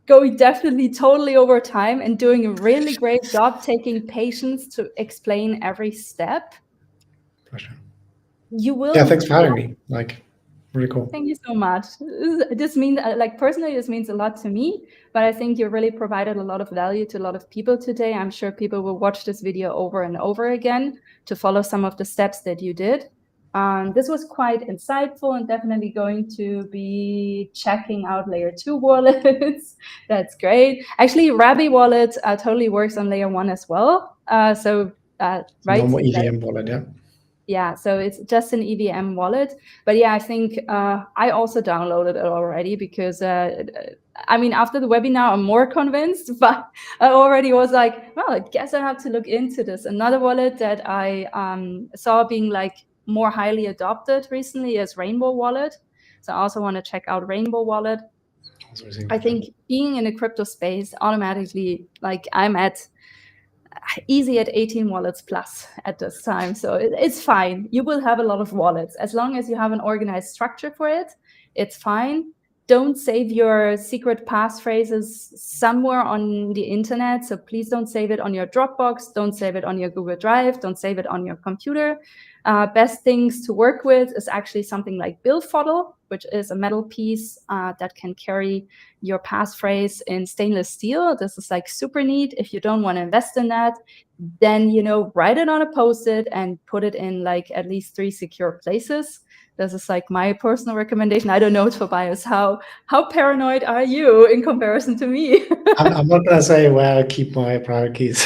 going definitely totally over time and doing a really great job taking patience to explain every step.
Pleasure.
You will.
Yeah, thanks for having me. Like, really cool.
Thank you so much. This means, like, personally, this means a lot to me, but I think you really provided a lot of value to a lot of people today. I'm sure people will watch this video over and over again to follow some of the steps that you did. This was quite insightful and definitely going to be checking out layer 2 wallets. That's great. Actually, Rabby wallet totally works on layer 1 as well. Right?
Normal EVM wallet, yeah.
Yeah, so it's just an EVM wallet. But yeah, I think I also downloaded it already because, I mean, after the webinar, I'm more convinced, but I already was like, well, I guess I have to look into this. Another wallet that I saw being like more highly adopted recently is Rainbow Wallet. So I also want to check out Rainbow Wallet. I think being in the crypto space automatically, like I'm easy at 18 wallets plus at this time. So it's fine. You will have a lot of wallets. As long as you have an organized structure for it, it's fine. Don't save your secret passphrases somewhere on the internet. So please don't save it on your Dropbox. Don't save it on your Google Drive. Don't save it on your computer. Best things to work with is actually something like Billfodl, which is a metal piece that can carry your passphrase in stainless steel. This is like super neat. If you don't want to invest in that, then, you know, write it on a Post-it and put it in like at least 3 secure places. This is like my personal recommendation. I don't know, Tobias, how paranoid are you in comparison to me?
I'm not going to say where I keep my private keys.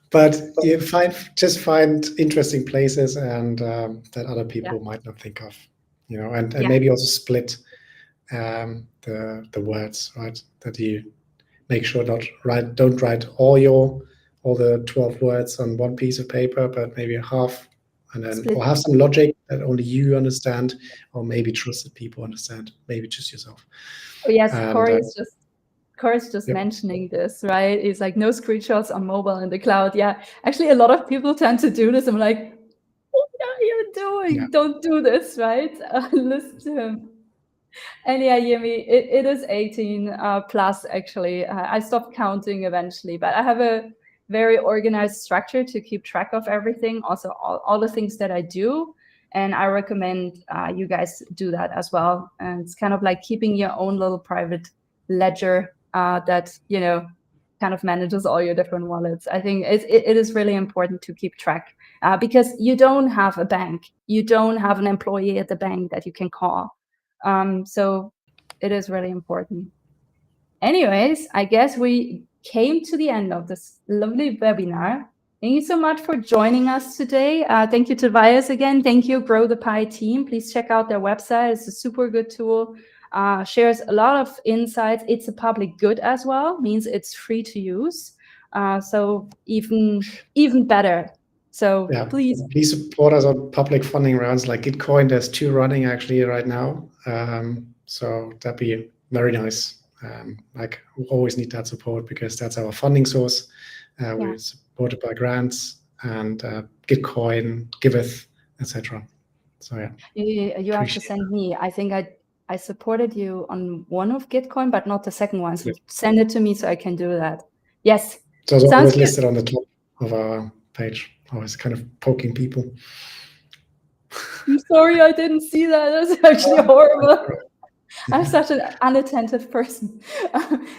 But you just find interesting places and that other people might not think of, you know, and maybe also split the words, right? That you make sure don't write all the 12 words on one piece of paper, but maybe half, and then or have some logic that only you understand, or maybe trusted people understand, maybe just yourself.
Oh, yes, Corey's just mentioning this, right? It's like no screenshots on mobile in the cloud. Yeah, actually, a lot of people tend to do this. I'm like, what are you doing? Yeah. Don't do this, right? Listen to him. And yeah, Yemi, it is 18 plus, actually. I stopped counting eventually, but I have a very organized structure to keep track of everything, also all the things that I do. And I recommend you guys do that as well. And it's kind of like keeping your own little private ledger that, you know, kind of manages all your different wallets. I think it is really important to keep track because you don't have a bank. You don't have an employee at the bank that you can call. So it is really important. anyways, I guess we came to the end of this lovely webinar. Thank you so much for joining us today. Thank you, Tobias, again. Thank you, Grow the Pie team. Please check out their website. It's a super good tool. Shares a lot of insights. It's a public good as well, means it's free to use. So even better. So
yeah,
please
support us on public funding rounds like Gitcoin. There's 2 running actually right now. So that'd be very nice. Like we always need that support because that's our funding source. We're supported by grants and Gitcoin, Giveth, etc. So yeah,
you have to send me. I think I supported you on one of Gitcoin, but not the second one. So send it to me so I can do that. Yes.
So it's always listed on the top of our page. Always kind of poking people.
I'm sorry, I didn't see that. That's actually horrible. I'm such an unattentive person.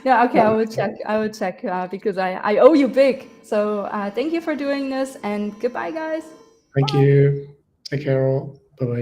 Yeah, okay, I will check. I will check because I owe you big. So thank you for doing this, and goodbye, guys.
Thank you. Take care all. Bye-bye.